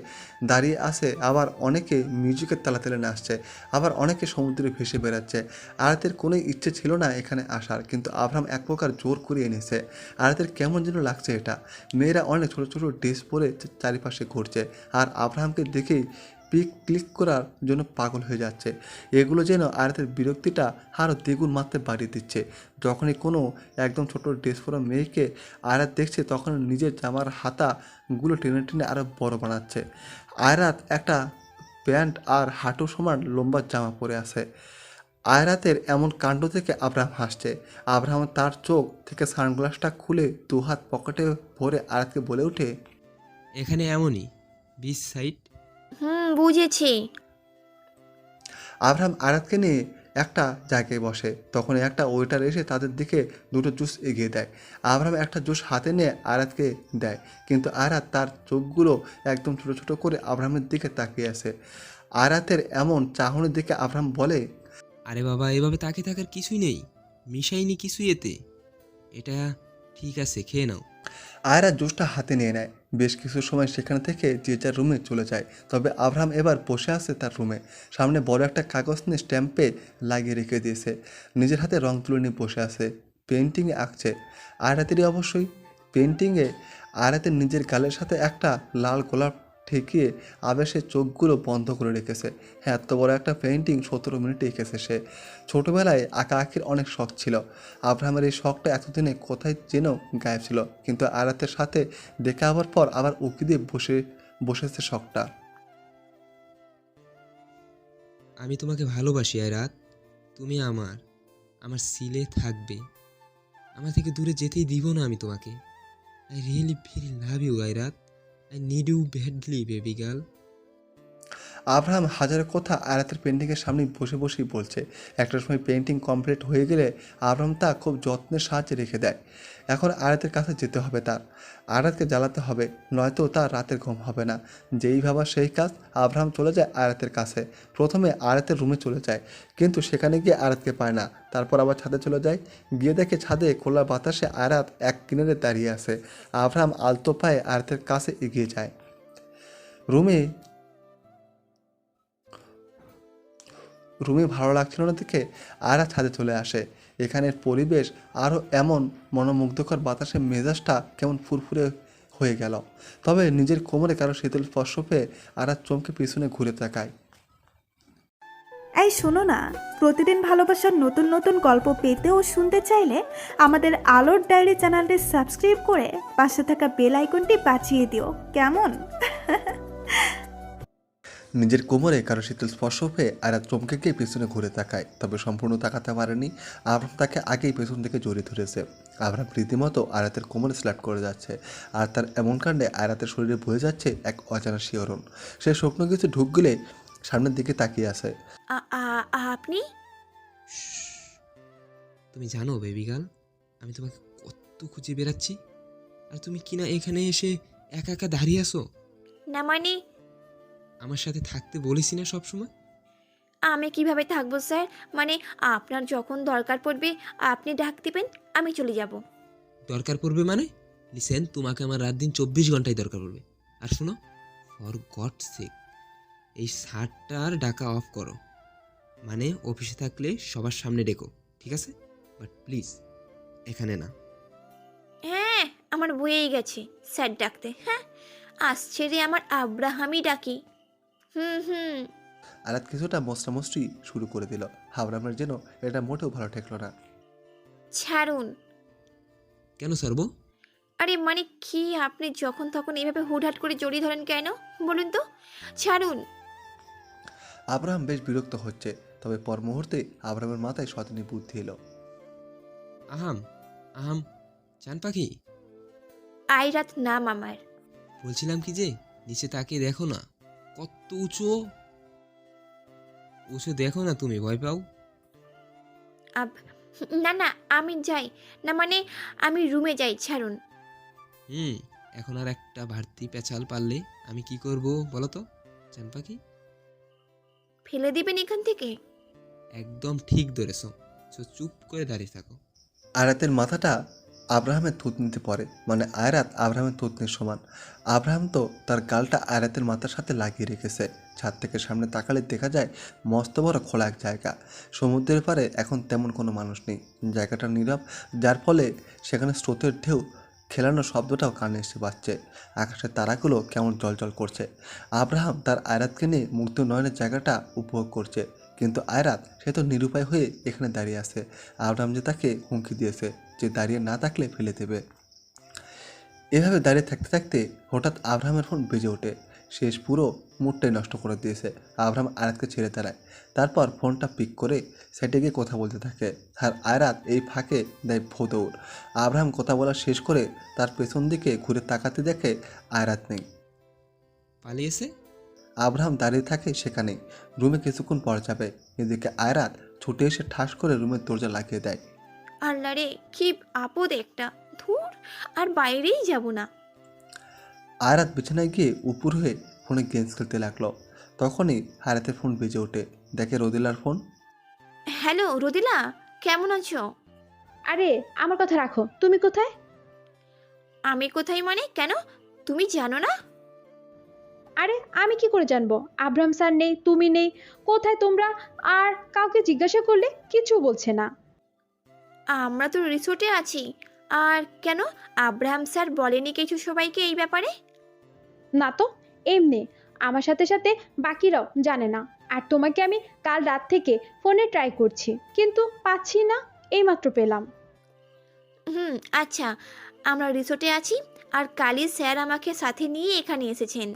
দাঁড়িয়ে আছে, আবার অনেকে মিউজিকের তালে তালে নাচছে, আবার অনেকে সমুদ্রে ভেসে বেড়াচ্ছে। আয়াতের কোনো ইচ্ছে ছিল না এখানে আসার, কিন্তু আব্রাহাম এক প্রকার জোর করিয়ে এনেছে। আয়াতের কেমন যেন লাগছে এটা। মেয়েরা অনেক ছোটো ছোটো ড্রেস পরে চারিপাশে ঘুরছে আর আব্রাহামকে দেখেই পিক ক্লিক করার জন্য পাগল হয়ে যাচ্ছে। এগুলো যেন আয়াতের বিরক্তিটা আরও দ্বিগুণ মাত্রায় বাড়িয়ে দিচ্ছে। যখনই কোনো একদম ছোট ড্রেস পরা মেয়েকে আয়রাত দেখছে, তখন নিজের জামার হাতাগুলো টেনে টেনে আরও বড় বানাচ্ছে। আয়রাত একটা প্যান্ট আর হাঁটু সমান লম্বা জামা পরে আছে। আয়রাতের এমন কাণ্ড থেকে আব্রাহাম হাসছে। আব্রাহাম তার চোখ থেকে সানগ্লাসটা খুলে দুহাত পকেটে ভরে আয়রাতকে বলে ওঠে, এখানে এমনই বিচ সাইড। বুঝেছি। আব্রাহাম আয়রাতকে নিয়ে একটা জায়গায় বসে। তখন একটা ওয়েটার এসে তাদের দিকে দুটো জুস এগিয়ে দেয়। আব্রাহাম একটা জুস হাতে নিয়ে আয়রাতকে দেয়, কিন্তু আয়রাত তার চোখগুলো একদম ছোটো ছোটো করে আব্রাহামের দিকে তাকিয়ে আছে। আয়রাতের এমন চাহনির দিকে আব্রাহাম বলে, আরে বাবা, এভাবে তাকিয়ে থাকার কিছুই নেই, মিশাইনি কিছুই এতে। এটা ঠিক আছে, খেয়ে নাও। আয়রা জুসটা হাতে নিয়ে নেয়। বেশ কিছু সময় সেখান থেকে যে যার রুমে চলে যায়। তবে আব্রাহাম এবার বসে আছে তার রুমে। সামনে বড় একটা কাগজ নিয়ে স্ট্যাম্পে লাগিয়ে রেখে দিয়েছে। নিজের হাতে রং তুলে নিয়ে বসে আছে, পেন্টিংয়ে আঁকছে। আয়রাতেরই অবশ্যই। পেন্টিংয়ে আয়রাতের নিজের গালের সাথে একটা লাল গোলাপ ঠেকিয়ে আবেশের চোখগুলো বন্ধ করে রেখেছে। হ্যাঁ, এত বড় একটা পেন্টিং 17 মিনিটে এঁকেছে সে। ছোটবেলায় আঁকা আঁকির অনেক শখ ছিল। আব্রাহামের এই শখটা এতদিনে কোথায় যেন গায়েব ছিল, কিন্তু আয়ারাতের সাথে দেখা হওয়ার পর আবার উকি দিয়ে বসেছে শখটা। আমি তোমাকে ভালোবাসি আয়রাত। তুমি আমার আমার সিলে থাকবে। আমার থেকে দূরে যেতেই দিব না আমি তোমাকে। I really feel love you Ayrat. I need you badly baby girl. Abraham হাজারের কথা আয়ারাতের পেন্টিংয়ের সামনে বসে বসেই বলছে। একটা সময় পেন্টিং কমপ্লিট হয়ে গেলে আব্রাহাম তা খুব যত্নের সাহায্যে রেখে দেয়। এখন আয়ারাতের কাছে যেতে হবে তার। আয়ারাতকে জ্বালাতে হবে, নয়তো তার রাতের ঘুম হবে না। যেই ভাবা সেই কাজ। আব্রাহাম চলে যায় আয়ারাতের কাছে। প্রথমে আয়ারাতের রুমে চলে যায়, কিন্তু সেখানে গিয়ে আয়ারাতকে পায় না। তারপর আবার ছাদে চলে যায়। গিয়ে দেখে ছাদে খোলা বাতাসে আয়ারাত এক কিনারে দাঁড়িয়ে আছে। আব্রাহাম আলতো পায়ে আয়ারাতের কাছে এগিয়ে যায়। রুমে ভালো লাগছিল না দেখে আয়রা ছাদে চলে আসে। এখানের পরিবেশ আরও এমন মনোমুগ্ধকর, বাতাসে মেজাজটা কেমন ফুরফুরে হয়ে গেল। তবে নিজের কোমরে কারো শীতল স্পর্শ পেয়ে আয়রা চমকে পিছনে ঘুরে তাকায়। এই শোনো না, প্রতিদিন ভালোবাসার নতুন নতুন গল্প পেতে ও শুনতে চাইলে আমাদের আলোর ডায়েরি চ্যানেলটি সাবস্ক্রাইব করে পাশে থাকা বেল আইকনটি বাজিয়ে দিও, কেমন? নিজের কোমরে কারো শীতল স্পর্শ পেয়ে আয়রা চমকে গিয়ে পিছনে ঘুরে তাকায়। তবে সম্পূর্ণ তাকাতে পারেনি। আবরাম তাকে আগেই পেছন থেকে জড়িয়ে ধরেছে। আবরাম রীতিমতো আয়রাতের কোমরে স্ল্যাপ করে যাচ্ছে, আর তার এমন কাণ্ডে আয়রাতের শরীরে বয়ে যাচ্ছে এক অজানা শিহরণ। সে শুকনো কিছু ঢুক গেলে সামনের দিকে তাকিয়ে আছে। আপনি? তুমি জানো বেবি গার্ল, আমি তোমাকে কত খুঁজে বেড়াচ্ছি, আর তুমি কিনা এখানে এসে একা একা দাঁড়িয়ে আসো। না মানে আমার সাথে থাকতে বলেছি না সবসময়? আমি কিভাবে থাকবো স্যার? মানে আপনার যখন দরকার পড়বে আপনি ডাক দিবেন, আমি চলে যাব। দরকার পড়বে মানে? লিসেন, তোমাকে আমার রাত দিন 24 ঘন্টায় দরকার পড়বে। আর শোনো, ফর গড সেক, এই শার্টটার ডাকা অফ করো। মানে অফিসে থাকলে সবার সামনে ডেকো, ঠিক আছে? বাট প্লিজ এখানে না। হ্যাঁ, আমার বয়েই গেছে স্যার ডাকতে। হ্যাঁ, আসছে রে আমার আব্রাহামই ডাকি। হুম। আয়রাত কিছুটা মস্তামস্তি শুরু করে দিল। আবরামের যেন এটা মোটেও ভালো ঠেকলো না। ছাড়ুন। কেন সারবো? আরে মানে কি, আপনি যখন তখন এভাবে হুটহাট করে জড়িয়ে ধরেন কেন বলুন তো? ছাড়ুন। আব্রাহাম বেশ বিরক্ত হচ্ছে, তবে পর মুহূর্তে আব্রাহামের মাথায় শয়তানি বুদ্ধি এলো। আহাম আহাম চান পাখি, আইরাত নাম আমার। বলছিলাম কি যে নিচে তাকিয়ে দেখো না, কত উঁচু। উঁচু দেখো না, তুমি ভয় পাও? না না, আমি যাই না, মানে আমি রুমে যাই, ছাড়ুন। এখন আর একটা ভারতী পেঁচাল পারলে আমি কি করব বলো তো চান পাখি? ফেলে দিবেন এখান থেকে? একদম ঠিক ধরেছো। চুপ করে দাঁড়িয়ে থাকো। আয়রাতের মাথাটা আব্রাহামের থুতনিতে পড়ে, মানে আয়রাত আব্রাহামের থুতনির সমান। আব্রাহাম তো তার গালটা আয়রাতের মাথার সাথে লাগিয়ে রেখেছে। ছাদ থেকে সামনে তাকালে দেখা যায় মস্ত বড় খোলা এক জায়গা। সমুদ্রের পাড়ে এখন তেমন কোনো মানুষ নেই। জায়গাটা নীরব, যার ফলে সেখানে স্রোতের ঢেউ খেলানো শব্দটাও কানে এসে পাচ্ছে। আকাশের তারাগুলো কেমন জলজল করছে। আব্রাহাম তার আয়রাতকে নিয়ে মুগ্ধ নয়নের জায়গাটা উপভোগ করছে, কিন্তু আয়রাত সে তো নিরুপায় হয়ে এখানে দাঁড়িয়ে আছে। আব্রাহাম যে তাকে হুমকি দিয়েছে যে দাঁড়িয়ে না থাকলে ফেলে দেবে। এভাবে দাঁড়িয়ে থাকতে থাকতে হঠাৎ আব্রাহামের ফোন বেজে ওঠে। শেষ পুরো মুডটাই নষ্ট করে দিয়েছে। আব্রাহাম আয়রাতকে ছেড়ে দাঁড়ায়, তারপর ফোনটা পিক করে সেটে গিয়ে কথা বলতে থাকে। আর আয়রাত এই ফাঁকে দেয় ভোদৌড়। আব্রাহাম কথা বলা শেষ করে তার পেছন দিকে ঘুরে তাকাতে দেখে আয়রাত নেই। পালিয়েছে? আব্রাহাম দাঁড়িয়ে থাকে সেখানে। রুমে কিছুক্ষণ পর যাবে। এদিকে আয়রাত ছুটে এসে ঠাস করে রুমের দরজা লাগিয়ে দেয়। আল্লাহ রে, কি আপদ একটা! ধুর, আর বাইরেই যাব না। আয়রাত বিছানায় গিয়ে উপর হয়ে ফোনে গেমস খেলতে লাগলো। তখনই আয়রাতের ফোন বেজে ওঠে। দেখে রোদেলার ফোন। হ্যালো রোদিলা, কেমন আছো? আরে আমার কথা রাখো, তুমি কোথায়? আমি কোথায় মানে? কেন, তুমি জানো না? আরে আমি কি করে জানবো? আব্রাহাম স্যার নেই, তুমি নেই, কোথায় তোমরা? আর কাউকে জিজ্ঞাসা করলে কিছু বলছে না। আমরা তো রিসোর্টে আছি। আর কেন, আব্রাহাম স্যার বলেনি কিছু সবাইকে এই ব্যাপারে? না তো, এমনি আমার সাথে সাথে বাকিরাও জানে না। আর তোমাকে আমি কাল রাত থেকে ফোনে ট্রাই করছি, কিন্তু পাচ্ছি না, এইমাত্র পেলাম। আচ্ছা, আমরা রিসোর্টে আছি আর কালই স্যার আমাকে সাথে নিয়ে এখানে এসেছেন।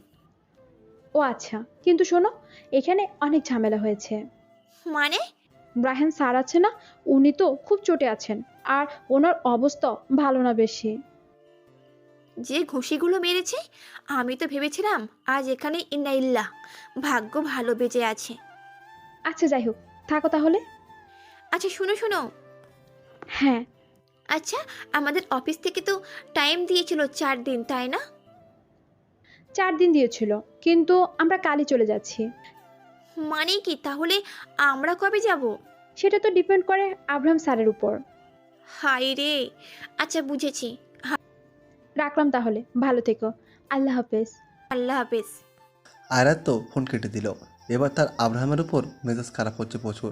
ও আচ্ছা, কিন্তু শোনো, এখানে অনেক ঝামেলা হয়েছে। মানে? রায়হান স্যার আছে না, উনি তো খুব চটে আছেন, আর ওনার অবস্থা ভালো না বেশি। যে ঘুষিগুলো মেরেছে, আমি তো ভেবেছিলাম আজ এখানে ইন্নাইল্লাহ, ভাগ্য ভালো বেঁচে আছে। আচ্ছা যাই হোক, থাকো তাহলে। আচ্ছা শোনো শোনো, হ্যাঁ। আচ্ছা আমাদের অফিস থেকে তো টাইম দিয়েছিল 4 দিন, তাই না? 4 দিন দিয়েছিল, কিন্তু আমরা কালই চলে যাচ্ছি। মানে কি তাহলে আমরা কবে যাব? সেটা তো ডিপেন্ড করে আব্রাহাম স্যারের উপর। হাই রে, আচ্ছা বুঝেছি। রাখলাম তাহলে, ভালো থেকো, আল্লাহ হাফেজ। আল্লাহ হাফেজ। আয়রাত তো ফোন কেটে দিল। এবার তার আব্রাহামের উপর মেজাজ খারাপ হচ্ছে প্রচুর।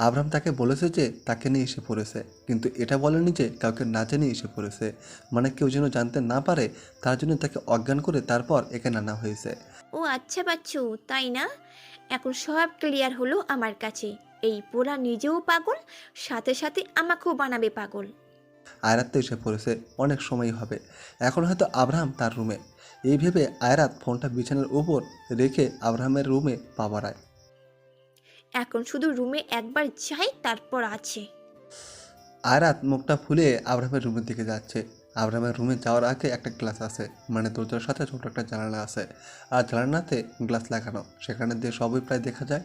আব্রাহাম তাকে বলেছে যে তাকে নিয়ে এসে পড়েছে, কিন্তু এটা বলেনি যে কাউকে না জানিয়ে এসে পড়েছে, মানে কেউ যেন জানতে না পারে, তার জন্য তাকে অজ্ঞান করে তারপর এখানে আনা হয়েছে। ও আচ্ছা বাচ্চু, তাই না? এখন সব ক্লিয়ার হলো আমার কাছে। এই পোলা নিজেও পাগল, সাথে সাথে আমাকেও বানাবে পাগল। আয়রাত তো এসে পড়েছে, অনেক সময় হবে। এখন হয়তো আব্রাহাম তার রুমে। এই ভেবে আয়রাত ফোনটা বিছানার উপর রেখে আব্রাহামের রুমে পা বাড়ায়। এখন শুধু রুমে একবার যাই, তারপর আছে। আয়রাত মুখটা ফুলে আব্রাহামের রুমের দিকে যাচ্ছে। আব্রাহামের রুমে যাওয়ার আগে একটা গ্লাস আছে, মানে দরজার সাথে ছোট একটা জানালা আছে, আর জানালাতে গ্লাস লাগানো, সেখানে দিয়ে সবই প্রায় দেখা যায়।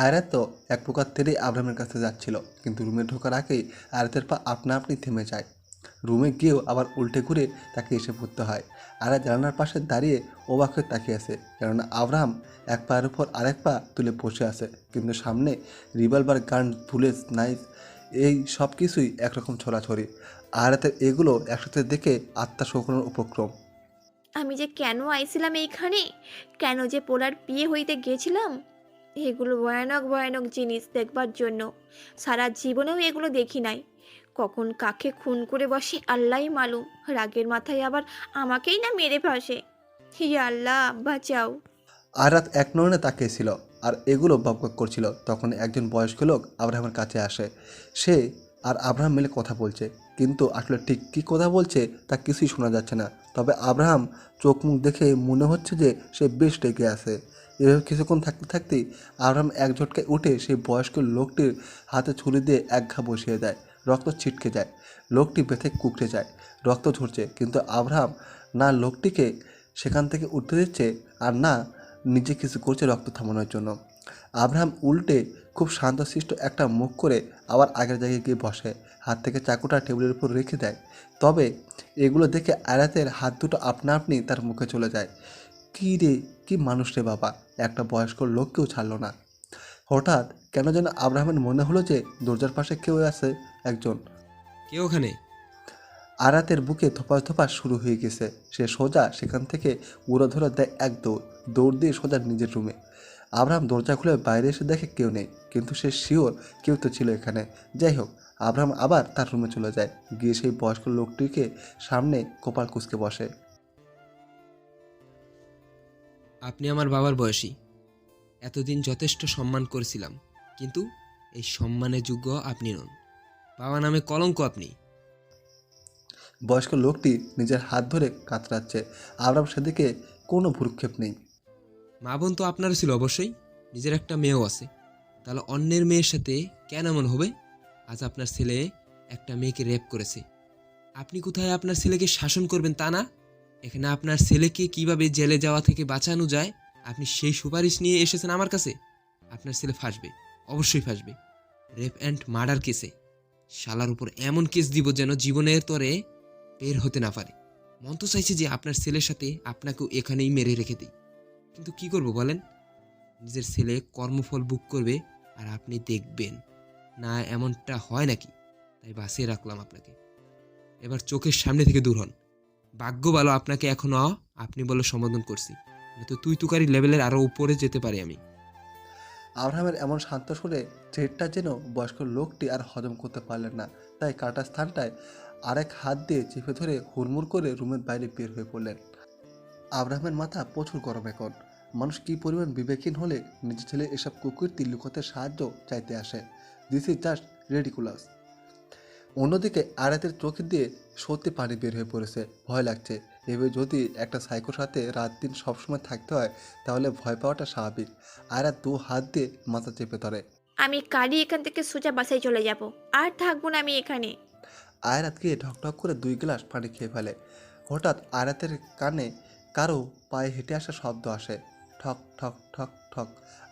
আয়রাত তো এক প্রকার তেরেই আব্রাহামের কাছে যাচ্ছিল, কিন্তু রুমে ঢোকার আগেই আয়রাতের পা আপনা আপনি থেমে যায়। রুমে গিয়েও আবার উল্টে ঘুরে তাকে এসে পড়তে হয়। আয়রাত জানালার পাশে দাঁড়িয়ে অবাক হয়ে তাকিয়ে আছে, কেননা আব্রাহাম এক পায়ের উপর আরেক পা তুলে বসে আছে, কিন্তু সামনে রিভলভার, গান, বুলেট, নাইফ, এই সব কিছুই একরকম ছড়াছড়ি। আয়রাতের এগুলো একসাথে দেখে আত্মা শোকানোর উপক্রম। আমি যে কেন আইছিলাম এইখানে, কেন যে পোলার বিয়ে হইতে গেছিলাম, এগুলো ভয়ানক ভয়ানক জিনিস দেখবার জন্য। সারা জীবনেও এগুলো দেখি নাই। কখন কাকে খুন করে বসে আল্লাহই মালুম। রাগের মাথায় আবার আমাকেই না মেরে ফাঁসে। হি আল্লাহ বাঁচাও। আয়রাত এক নয়নে তাকিয়েছিল আর এগুলো বকবক করছিল। তখন একজন বয়স্ক লোক আব্রাহামের কাছে আসে। সে আর আব্রাহাম মিলে কথা বলছে, কিন্তু আসলে ঠিক কী কথা বলছে তা কিছুই শোনা যাচ্ছে না। তবে আব্রাহাম চোখ মুখ দেখে মনে হচ্ছে যে সে বেশ রেগে আছে। এভাবে কিছুক্ষণ থাকতে থাকতেই আব্রাহাম এক ঝটকায় উঠে সেই বয়স্ক লোকটির হাতে ছুরি দিয়ে এক ঘা বসিয়ে দেয়। রক্ত ছিটকে যায়, লোকটি ব্যথে কুকড়ে যায়, রক্ত ঝরছে, কিন্তু আব্রাহাম না লোকটিকে সেখান থেকে উঠতে দিচ্ছে আর না নিজে কিছু করছে রক্ত থামানোর জন্য। আব্রাহাম উল্টে খুব শান্তশিষ্ট একটা মুখ করে আবার আগের জায়গায় গিয়ে বসে, হাত থেকে চাকুটা টেবিলের উপর রেখে দেয়। তবে এগুলো দেখে আয়রাতের হাত দুটো আপনা আপনি তার মুখে চলে যায়। কী রে, কী মানুষ রে বাবা, একটা বয়স্ক লোককেও ছাড়লো না। হঠাৎ কেন যেন আব্রাহামের মনে হলো যে দরজার পাশে কেউ আছে, একজন। কে ওখানে? আরাতের বুকে ধোপা ধোপা শুরু হয়ে গেছে। সে সোজা সেখান থেকে উড়াধরা দেয় এক দৌড়, দৌড় দিয়ে সোজা নিজের রুমে। আব্রাহাম দরজা খুলে বাইরে এসে দেখে কেউ নেই, কিন্তু সে শিওর কেউ তো ছিল এখানে। যাই হোক, আব্রাহাম আবার তার রুমে চলে যায়, গিয়ে সেই বয়স্ক লোকটিকে সামনে কপাল কুঁচকে বসে। আপনি আমার বাবার বয়সী। এতদিন যথেষ্ট সম্মান করেছিলাম, কিন্তু এই সম্মানের যোগ্য আপনি নন। বাবা নামে কলঙ্ক আপনি। বয়স্ক লোকটি নিজের হাত ধরে কাতরাচ্ছে। আব্রাহাম সেদিকে কোনো ভ্রুক্ষেপ নেই। মা বোন তো আপনারও ছিল অবশ্যই, নিজের একটা মেয়েও আছে, তাহলে অন্যের মেয়ের সাথে কেন এমন হবে? আজ আপনার ছেলে একটা মেয়েকে রেপ করেছে, আপনি কোথায় আপনার ছেলেকে শাসন করবেন তা না, এখানে আপনার ছেলেকে কিভাবে জেলে যাওয়া থেকে বাঁচানো যায় আপনি সেই সুপারিশ নিয়ে এসেছেন আমার কাছে। আপনার ছেলে ফাঁসবে, অবশ্যই ফাঁসবে, রেপ অ্যান্ড মার্ডার কেসে। শালার উপর এমন কেস দিব যেন জীবনের তরে বের হতে না পারে। মন তো চাইছে যে আপনার ছেলের সাথে আপনাকেও এখানেই মেরে রেখে দিই, কিন্তু কি করব বলেন? নিজের ছেলে কর্মফল বুক করবে আর আপনি দেখবেন না এমনটা হয় নাকি, তাই বাঁচিয়ে রাখলাম আপনাকে। এবার চোখের সামনে থেকে দূর হন। ভাগ্য ভালো আপনাকে এখনো আপনি বলে সম্বোধন করছি, তো তুই তুকারি লেভেলের আরও উপরে যেতে পারি আমি। আব্রাহামের এমন শান্ত সুরে থ্রেটটা যেন বয়স্ক লোকটি আর হজম করতে পারলেন না, তাই কাটা স্থানটায় আরেক হাত দিয়ে চেপে ধরে হুড়মুড় করে রুমের বাইরে বের হয়ে পড়লেন। আব্রাহামের মাথা প্রচুর গরম এখন। মানুষ কী পরিমাণ বিবেকহীন হলে নিজের ছেলে এসব কুকুরটি লুকোতে সাহায্য চাইতে আসে। This is just ridiculous. অন্যদিকে আয়ারাতের চোখ দিয়ে সত্যি পানি বের হয়ে পড়েছে। ভয় লাগছে। এভাবে যদি একটা সাইকোর সাথে রাত দিন সবসময় থাকতে হয় তাহলে ভয় পাওয়াটা স্বাভাবিক। আয়ারাত 2 হাত দিয়ে মাথা চেপে ধরে। আমি কালই এখান থেকে সোজা বাসায় চলে যাব, আর থাকবো না আমি এখানে। আয়ারাত গিয়ে ঢকঢক করে 2 গ্লাস পানি খেয়ে ফেলে। হঠাৎ আয়ারাতের কানে কারো পায়ে হেঁটে আসা শব্দ আসে। ঠক ঠক ঠক ঠক।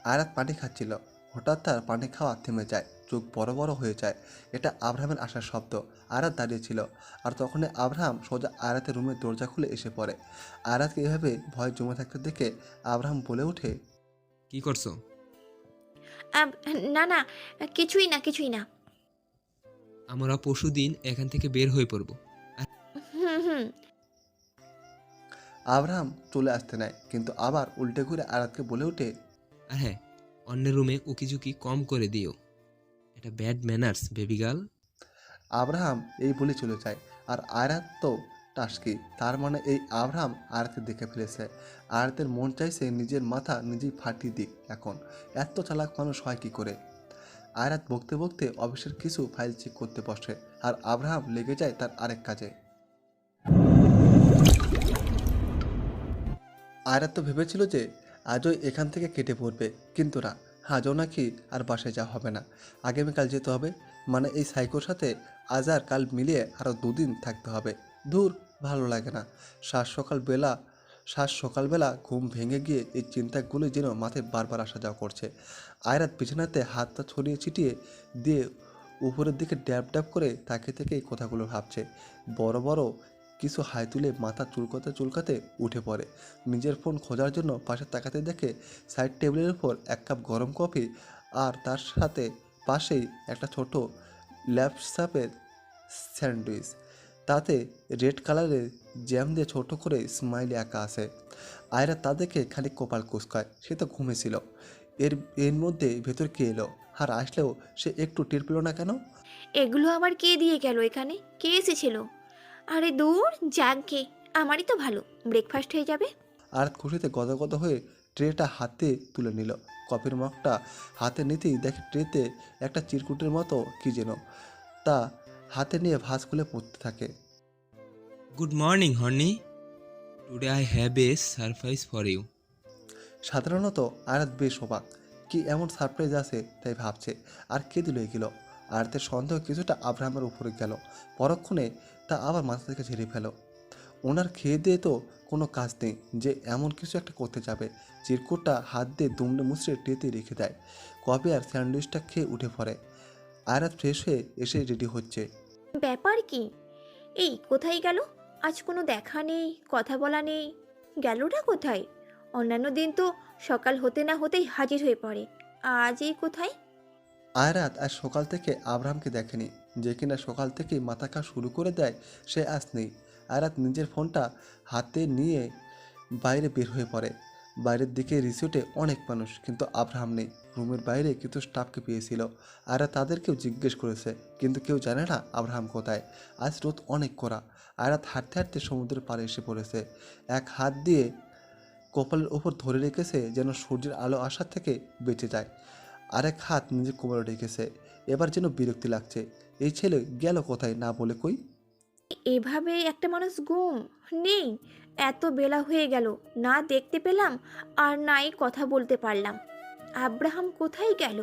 আয়ারাত পানি খাচ্ছিল। হঠাৎ তার পানি খাওয়া থেমে যায়, চোখ বড় বড় হয়ে যায়। এটা আব্রাহামের আসার শব্দ। আয়ারাত দাঁড়িয়েছিল, আর তখনই আব্রাহাম সোজা আয়ারাতের রুমের দরজা খুলে এসে পড়ে। আয়ারাতকে এভাবে ভয় জমে থাকতে দেখে আব্রাহাম বলে ওঠে, কি করছো? আব- না না, কিছুই না কিছুই না। আমরা পরশুদিন এখান থেকে বের হয়ে পড়বো। হুম হুম। আব্রাহাম চলে আসতে নেয়, কিন্তু আবার উল্টে ঘুরে আয়ারাতকে বলে ওঠে, আর হ্যাঁ, অন্যের রুমে উকিঝুঁকি কম করে দিও। এটা bad manners baby girl. Abraham এই বলে চলে যায়। আর আয়ারাত তো টাসকি, তার মানে এই আব্রাহাম আয়ারাতকে দেখে ফেলেছে। আয়ারাতের মন চাইছে নিজের মাথা নিজেই ফাটিয়ে দিক। এখন এত চালাক মানুষ হয় কী করে? আয়ারাত বকতে বকতে অফিসের কিছু ফাইল চেক করতে বসে, আর আব্রাহাম লেগে যায় তার আরেক কাজে। আয়ারাত তো ভেবেছিল যে আজই এখান থেকে কেটে পড়বে, কিন্তু না, আজও নাকি আর বাসায় যাওয়া হবে না। আগামীকাল যেতে হবে, মানে এই সাইকোর সাথে আজ আর কাল মিলিয়ে আরও 2 দিন থাকতে হবে। দূর, ভালো লাগে না। সকালবেলা ঘুম ভেঙে গিয়ে এই চিন্তাগুলো যেন মাথায় বারবার আসা যাওয়া করছে। আয়রাত বিছানাতে হাতটা ছড়িয়ে ছিটিয়ে দিয়ে উপরের দিকে ড্যাব ড্যাব করে তাকিয়ে থেকে এই কথাগুলো ভাবছে। বড় বড় কিছু হাই তুলে মাথা চুলকাতে চুলকাতে উঠে পড়ে। নিজের ফোন খোঁজার জন্য পাশে তাকাতে দেখে সাইড টেবিলের উপর 1 কাপ গরম কফি, আর তার সাথে পাশেই একটা ছোট ল্যাপসাপের স্যান্ডউইচ। তাতে রেড কালারের জ্যাম দিয়ে ছোট করে স্মাইলি আঁকা আছে। আয়রা তা দেখে খানিক কপাল কুঁচকায়। সে তো ঘুমেছিল। এর মধ্যে ভেতর কে এলো, আর আসলেও সে একটু টের পেল না কেন? এগুলো আবার কে দিয়ে গেল এখানে? কে এসেছিল? আরে দূর, যাকগে, আমারই তো ভালো, ব্রেকফাস্ট হয়ে যাবে। আর খুশিতে গদগদ হয়ে ট্রেটা হাতে তুলে নিল। কফির মগটা হাতে নিতেই দেখে ট্রেতে একটা চিরকুটের মতো কি যেন, তা হাতে নিয়ে ভাঁজ খুলে পড়তে থাকে। Good morning honey, today I have a surprise for you. সাধারণত আয়াত বেশ অবাক, কি এমন সারপ্রাইজ আছে তাই ভাবছে। আর কে দিল এগুলো? আয়াতের সন্দেহ কিছুটা আব্রাহামের উপরে গেল। পরক্ষণে তা আবার মাথা থেকে ঝেড়ে ফেল। ওনার খেয়ে দিয়ে তো কোনো কাজ নেই যে এমন কিছু একটা করতে যাবে। চিরকুটটা হাত দিয়ে দুমড়ে মুচড়ে ট্রেতে রেখে দেয়। কফি আর স্যান্ডউইচটা খেয়ে উঠে পড়ে। আয়াত ফ্রেশ হয়ে এসে রেডি হচ্ছে। ব্যাপার কি? এই কোথায় গেল? আজ কোনো দেখা নেই, কথা বলা নেই। গেলটা কোথায়? অন্যান্য দিন তো সকাল হতে না হতেই হাজির হয়ে পড়ে, আজ এই কোথায়? আয়রাত আজ সকাল থেকে আব্রাহামকে দেখেনি। যে কিনা সকাল থেকেই মাথা খাওয়া শুরু করে দেয়, সে আজ নেই। আয়রাত নিজের ফোনটা হাতে নিয়ে বাইরে বের হয়ে পড়ে। বাইরের দিকে রিসোর্টে অনেক মানুষ, কিন্তু আব্রাহাম নেই। রুমের বাইরে কিছু স্টাফকে পেয়েছিল। আয়রা তাদেরকেও জিজ্ঞেস করেছে, কিন্তু কেউ জানে না আব্রাহাম কোথায়। আজ রোদ অনেক কড়া। আয়রাত হাঁটতে হাঁটতে সমুদ্রের পাড়ে এসে পড়েছে। এক হাত দিয়ে কপালের ওপর ধরে রেখেছে যেন সূর্যের আলো আসার থেকে বেঁচে যায়। আরেক হাত নিজের কোমরে রেখেছে। এবার যেন বিরক্তি লাগছে। এই ছেলে গেল কোথায় না বলে কই? এভাবে একটা মানুষ গুম নেই? এত বেলা হয়ে গেল, না দেখতে পেলাম আর নাই কথা বলতে পারলাম। আব্রাহাম কোথায় গেল?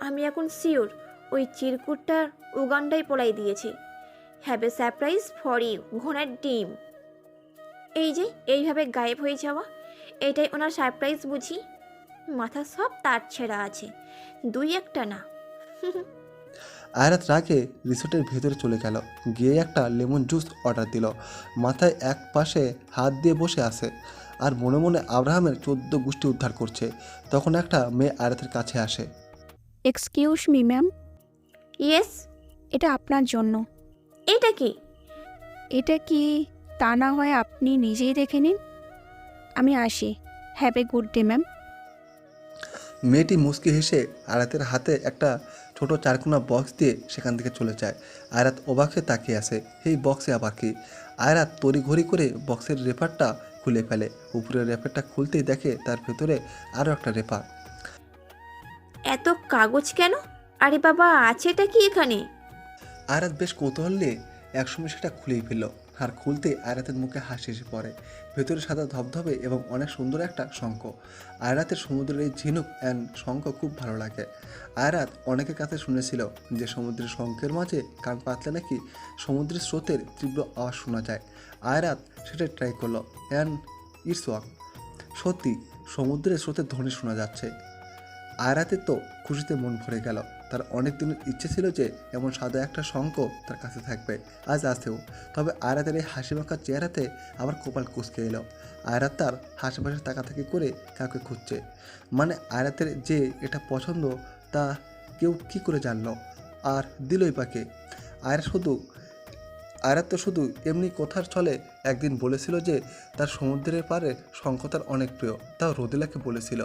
আমি এখন শিওর ওই চিরকুটটার উগান্ডায় পলাই দিয়েছে। Have a surprise for you, ঘোড়ার ডিম। এই যে এইভাবে গায়েব হয়ে যাওয়া, এটাই ওনার সারপ্রাইজ বুঝি? মাথা সব তার ছেঁড়া আছে, 2-1টা না। আয়রাত রাগে রিসোর্টের ভেতরে চলে গেল। গিয়ে একটা লেমন জুস অর্ডার দিল। মাথায় এক পাশে হাত দিয়ে বসে আছে, আর মনে মনে আব্রাহামের 14 গোষ্ঠী উদ্ধার করছে। তখন একটা মেয়ে আয়রাতের কাছে আসে। Excuse me ma'am, yes. এটা আপনার জন্য। এটা কি? এটা কি তা না হয় আপনি নিজেই দেখে নিন। আমি আসি। Have a good day ma'am. মেয়েটি মুচকি হেসে আয়রাতের হাতে একটা ছোট চারকোনা বক্স দিয়ে সেখান থেকে চলে যায়। আয়রাত অবাক হয়ে তাকিয়ে আছে, এই বক্সে আবার কি? আয়রাত তড়িঘড়ি করে বক্সের রেফারটা খুলে ফেলে। উপরের র্যাপারটা খুলতেই দেখে তার ভেতরে আরও একটা রেপার। এত কাগজ কেন? আরে বাবা, আছেটা কি এখানে? আয়রাত বেশ কৌতূহল নিয়ে একসময় সেটা খুলেই ফেলল। আর খুলতেই আয়রাতের মুখে হাসি এসে পড়ে। ভেতরে সাদা ধবধবে এবং অনেক সুন্দর একটা শঙ্খ। আয়রাতের সমুদ্রের এই ঝিনুক অ্যান্ড শঙ্খ খুব ভালো লাগে। আয়রাত অনেকের কাছে শুনেছিল যে সমুদ্রের শঙ্খের মাঝে কান পাতলে নাকি সমুদ্রের স্রোতের তীব্র আওয়াজ শোনা যায়। আয়রাত সেটা ট্রাই করলো অ্যান্ড ইটস ওয়ার্ক। সত্যি সমুদ্রের স্রোতের ধ্বনি শোনা যাচ্ছে। আয়রাতের তো খুশিতে মন ভরে গেল। তার অনেক দিনের ইচ্ছে ছিল যে এমন সাদা একটা শঙ্খ তার কাছে থাকবে, আজ আছেও। তবে আয়রাতের এই হাসি মাখা চেহারাতে আবার কপাল কুঁচকে এলো। আয়রাত তার হাসিপাশে তাকাতাকি করে কাউকে খুঁজছে। মানে আয়রাতের যে এটা পছন্দ তা কেউ কি করে জানলো আর দিলই পাকে। আয়রাত তো শুধু এমনি কথার ছলে একদিন বলেছিল যে তার সমুদ্রের পাড়ে শঙ্খ তার অনেক প্রিয়, তাও রোদেলাকে বলেছিল।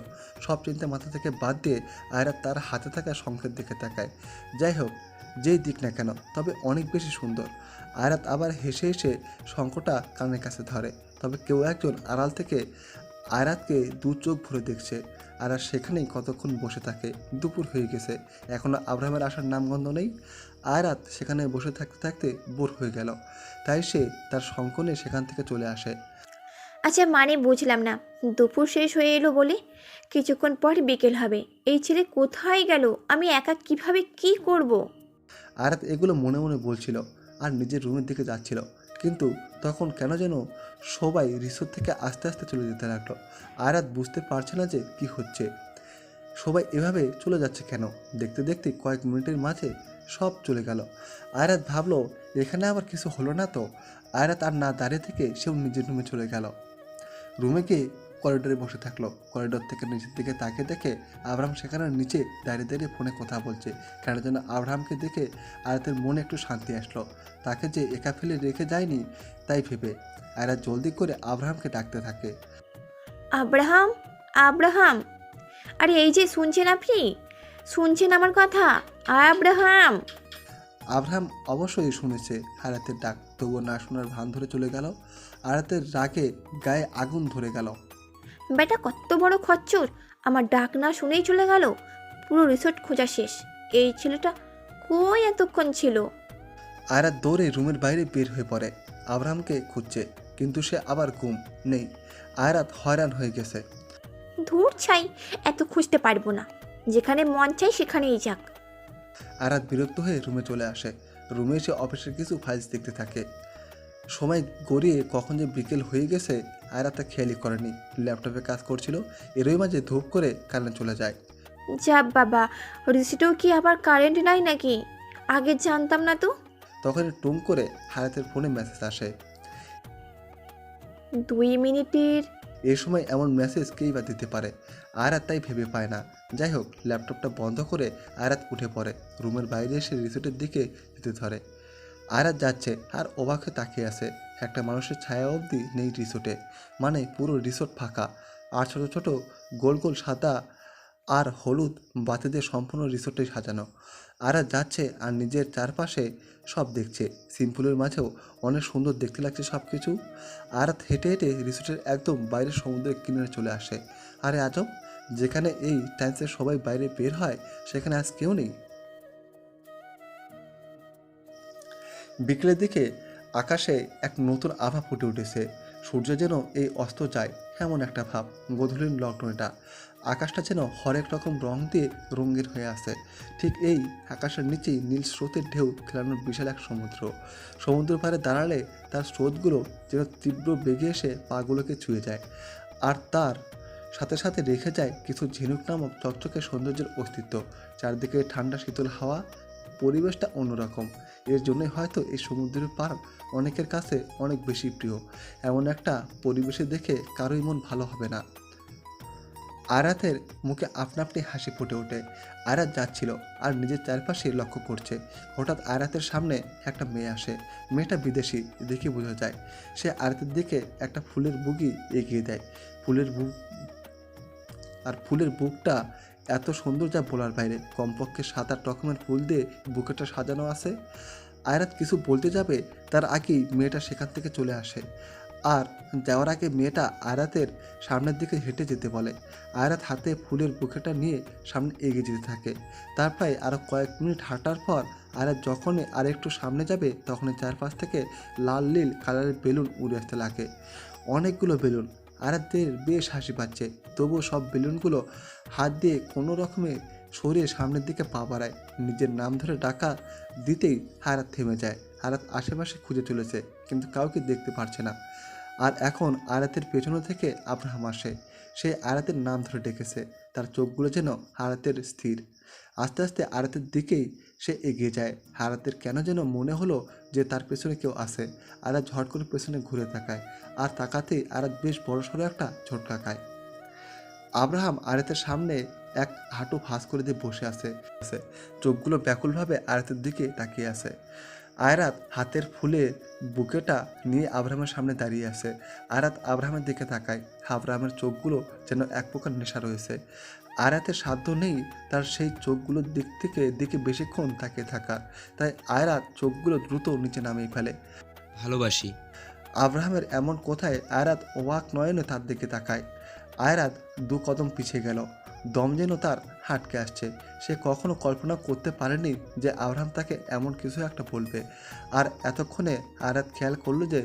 সব চিন্তা মাথা থেকে বাদ দিয়ে আয়রাত তার হাতে থাকা শঙ্খের দিকে তাকায়। যাই হোক, যেই দিক না কেন, তবে অনেক বেশি সুন্দর। আয়রাত আবার হেসে হেসে শঙ্খটা কানের কাছে ধরে। তবে কেউ একজন আড়াল থেকে আয়রাতকে দু চোখ ভরে দেখছে। আর সেখানেই কতক্ষণ বসে থাকে। দুপুর হয়ে গেছে, এখনও আব্রাহামের আসার নামগন্ধ নেই। আয়রাত সেখানে বসে থাকতে থাকতে বোর হয়ে গেল। তাই সে তার শঙ্খ নিয়ে সেখান থেকে চলে আসে। আচ্ছা, মানে বুঝলাম না। দুপুর শেষ হয়ে এলো বলে কিছুক্ষণ পর বিকেল হবে। এই ছেলে কোথায় গেল? আমি একা কিভাবে কি করব? আয়রাত এগুলো মনে মনে বলছিল আর নিজের রুমের দিকে যাচ্ছিল। কিন্তু তখন কেন যেন সবাই রিসোর্ট থেকে আস্তে আস্তে চলে যেতে লাগলো। আয়রাত বুঝতে পারছে না যে কি হচ্ছে, সবাই এভাবে চলে যাচ্ছে কেন। দেখতে দেখতে কয়েক মিনিটের মাঝে সব চলে গেল। আয়রাত ভাবলো এখানে আবার কিছু হলো না তো। আয়রাত আর না দাঁড়িয়ে থেকে সেও নিজের রুমে চলে গেল। রুমে গিয়ে করিডোরে বসে থাকলো। করিডোর থেকে নিচের দিকে তাকিয়ে দেখে আব্রাহাম সেখানে নিচে দাঁড়িয়ে দাঁড়িয়ে ফোনে কথা বলছে। কেন যেন আব্রাহামকে দেখে আয়রাতের মনে একটু শান্তি আসলো। তাকে যে একা ফেলে রেখে যায়নি তাই ভেবে আয়রাত জলদি করে আব্রাহামকে ডাকতে থাকে। আব্রাহাম, আব্রাহাম, আরে এই যে শুনছেন আপনি? শুনছেন আমার কথা? আব্রাহাম! আব্রাহাম অবশ্যই শুনেছে আয়রাতের ডাক, তবুও না শোনার ভান ধরে চলে গেল। আয়রাতের রাগে গায়ে আগুন ধরে গেল। বেটা কত বড় খচ্চর! আমার ডাক না শুনেই চলে গেল। পুরো রিসোর্ট খোঁজা শেষ। এই ছেলেটা কই এতক্ষণ ছিল? আয়রাত দৌড়ে রুমের বাইরে বের হয়ে পড়ে। আব্রাহামকে খুঁজছে, কিন্তু সে আবার ঘুম নেই। আয়রাত হয়রান হয়ে গেছে। ধুর ছাই, এত খুঁজতে পারবো না। যেখানে মন চাই সেখানেই যাক। আয়রাত বিরক্ত হয়ে রুমে চলে আসে। রুমে এসে অফিসের কিছু ফাইলস দেখতে থাকে। সময় গড়িয়ে কখন যে বিকেল হয়ে গেছে আয়রাত তা খেয়ালই করেনি। ল্যাপটপে কাজ করছিল, এরই মাঝে ধূপ করে কারেন্ট চলে যায়। যা বাবা, রিসিটেও কি আবার কারেন্ট নাই নাকি? আগে জানতাম না তো। তখন টুম করে আয়রাতের ফোনে মেসেজ আসে। 2 মিনিটের। এই সময় এমন মেসেজ কেই বা দিতে পারে, আয়রাত তাই ভেবে পায় না। যাই হোক, ল্যাপটপটা বন্ধ করে আয়রাত উঠে পড়ে। রুমের বাইরে এসে রিসোর্টের দিকে যেতে ধরে। আয়রাত যাচ্ছে আর অবাক হয়ে তাকিয়ে আছে। একটা মানুষের ছায়া অবধি নেই রিসোর্টে। মানে পুরো রিসোর্ট ফাঁকা। আর ছোট ছোট গোল গোল সাদা আর হলুদ বাতি দিয়ে সম্পূর্ণ রিসোর্টে সাজানো। আয়রাত যাচ্ছে আর নিজের চারপাশে সব দেখছে। সিম্পলের মাঝেও অনেক সুন্দর দেখতে লাগছে সব কিছু। আয়রাত হেঁটে হেঁটে রিসোর্টের একদম বাইরে সমুদ্রের কিনারে চলে আসে। আরে আজব, যেখানে এই টাইমসে সবাই বাইরে বের হয় সেখানে আজ কেউ নেই। বিকেলের দিকে আকাশে এক নতুন আভা ফুটে উঠেছে। সূর্য যেন এই অস্ত যায় এমন একটা ভাব। গোধূলির লগ্নটা আকাশটা যেন হরেক রকম রং দিয়ে রঙিন হয়ে আছে। ঠিক এই আকাশের নিচেই নীল স্রোতের ঢেউ খেলানোর বিশাল এক সমুদ্র। সমুদ্র পাড়ে দাঁড়ালে তার স্রোতগুলো যেন তীব্র বেগে এসে পাগুলোকে ছুঁয়ে যায়, আর তার সাথে সাথে রেখে যায় কিছু ঝিনুক নামক চকচকে সৌন্দর্যের অস্তিত্ব। চারদিকে ঠান্ডা শীতল হাওয়া, পরিবেশটা অন্যরকম। এর জন্যই হয়তো এই সমুদ্রের পাড় অনেকের কাছে অনেক বেশি প্রিয়। এমন একটা পরিবেশে দেখে কারোই মন ভালো হবে না। আয়রাতের মুখে আপনা আপনি হাসি ফুটে ওঠে। আয়রাত যাচ্ছিল আর নিজের চারপাশে লক্ষ্য করছে। হঠাৎ আয়রাতের সামনে একটা মেয়ে আসে। মেয়েটা বিদেশি, দেখে বোঝা যায়। সে আয়রাতের দিকে একটা ফুলের বুগি এগিয়ে দেয়। ফুলের বুকটা এত সুন্দর যা বলার বাইরে। কমপক্ষে 7-8 রকমের ফুল দিয়ে বুকেটা সাজানো আছে। আয়রাত কিছু বলতে যাবে তার আগেই মেয়েটা সেখান থেকে চলে আসে। আর যাওয়ার আগে মেয়েটা আয়রাতের সামনের দিকে হেঁটে যেতে বলে। আয়রাত হাতে ফুলের বুকেটা নিয়ে সামনে এগিয়ে যেতে থাকে। তার প্রায় আরও কয়েক মিনিট হাঁটার পর আয়রাত যখনই আর একটু সামনে যাবে তখনই চারপাশ থেকে লাল নীল কালারের বেলুন উড়ে আসতে লাগে। অনেকগুলো বেলুন। আয়রাতের বেশ হাসি পাচ্ছে, তবুও সব বেলুনগুলো হাত দিয়ে কোনো রকমে সরিয়ে সামনের দিকে পা বাড়ায়। নিজের নাম ধরে ডাকা দিতেই আয়রাত থেমে যায়। আয়রাত আশেপাশে খুঁজে চলেছে, কিন্তু কাউকে দেখতে পারছে না। আর এখন আয়রাতের পেছনে থেকে আব্রাহাম আসে। সে আয়রাতের নাম ধরে ডেকেছে। তার চোখগুলো যেন আয়রাতের স্থির। আস্তে আস্তে আয়রাতের দিকেই সে এগিয়ে যায়। আয়রাতের কেন যেন মনে হলো যে তার পেছনে কেউ আসে। আয়রাত ঝট করে পেছনে ঘুরে তাকায়, আর তাকাতেই আয়রাত বেশ বড়সড় একটা ঝটকা খায়। আব্রাহাম আয়রাতের সামনে এক হাঁটু ভাঁজ করে দিয়ে বসে আছে, চোখগুলো ব্যাকুলভাবে আয়রাতের দিকে তাকিয়ে আছে। আয়রাত হাতের ফুলে বুকেটা নিয়ে আব্রাহামের সামনে দাঁড়িয়ে আছে। আয়রাত আব্রাহামের দিকে তাকায়। আব্রাহামের চোখগুলো যেন এক প্রকার নেশা রয়েছে। আয়রাতের সাধ্য নেই তার সেই চোখগুলোর দিকে বেশিক্ষণ তাকিয়ে থাকা, তাই আয়রাত চোখগুলো দ্রুত নিচে নামিয়ে ফেলে। ভালোবাসি। আব্রাহামের এমন কথায় আয়রাত অবাক নয়নে তার দিকে তাকায়। আয়রাত 2 কদম পিছিয়ে গেল, দম যেন তার হাটকে আসছে। সে কখনো কল্পনা করতে পারেনি যে আব্রাহাম তাকে এমন কিছু একটা বলবে। আর এতক্ষণে আয়রাত খেয়াল করলো যে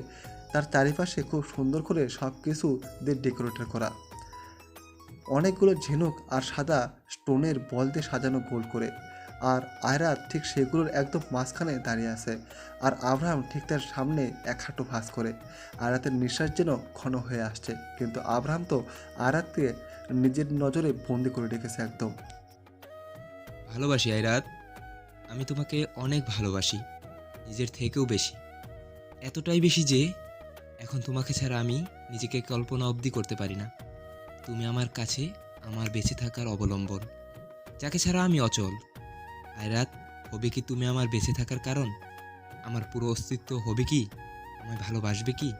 তার চারিপাশে খুব সুন্দর করে সব কিছু দিয়ে ডেকোরেটেড করা, অনেকগুলো ঝিনুক আর সাদা স্টোনের বল দিয়ে সাজানো গোল করে। আর আয়রাত ঠিক সেগুলোর একদম মাঝখানে দাঁড়িয়ে আছে, আর আব্রাহাম ঠিক তার সামনে এক হাঁটু ভাঁজ করে। আয়রাতের নিঃশ্বাস যেন ঘন হয়ে আসছে, কিন্তু আব্রাহাম তো আয়রাতকে নিজের নজরে বন্দি করে রেখেছে একদম। ভালোবাসি আয়রাত, আমি তোমাকে অনেক ভালোবাসি, নিজের থেকেও বেশি। এতটাই বেশি যে এখন তোমাকে ছাড়া আমি নিজেকে কল্পনা অবধি করতে পারি না। তুমি আমার কাছে আমার বেঁচে থাকার অবলম্বন, যাকে ছাড়া আমি অচল। আয়রাত, হবে কি তুমি আমার বেঁচে থাকার কারণ? আমার পুরো অস্তিত্ব হবে কি? আমায় ভালোবাসবে কি?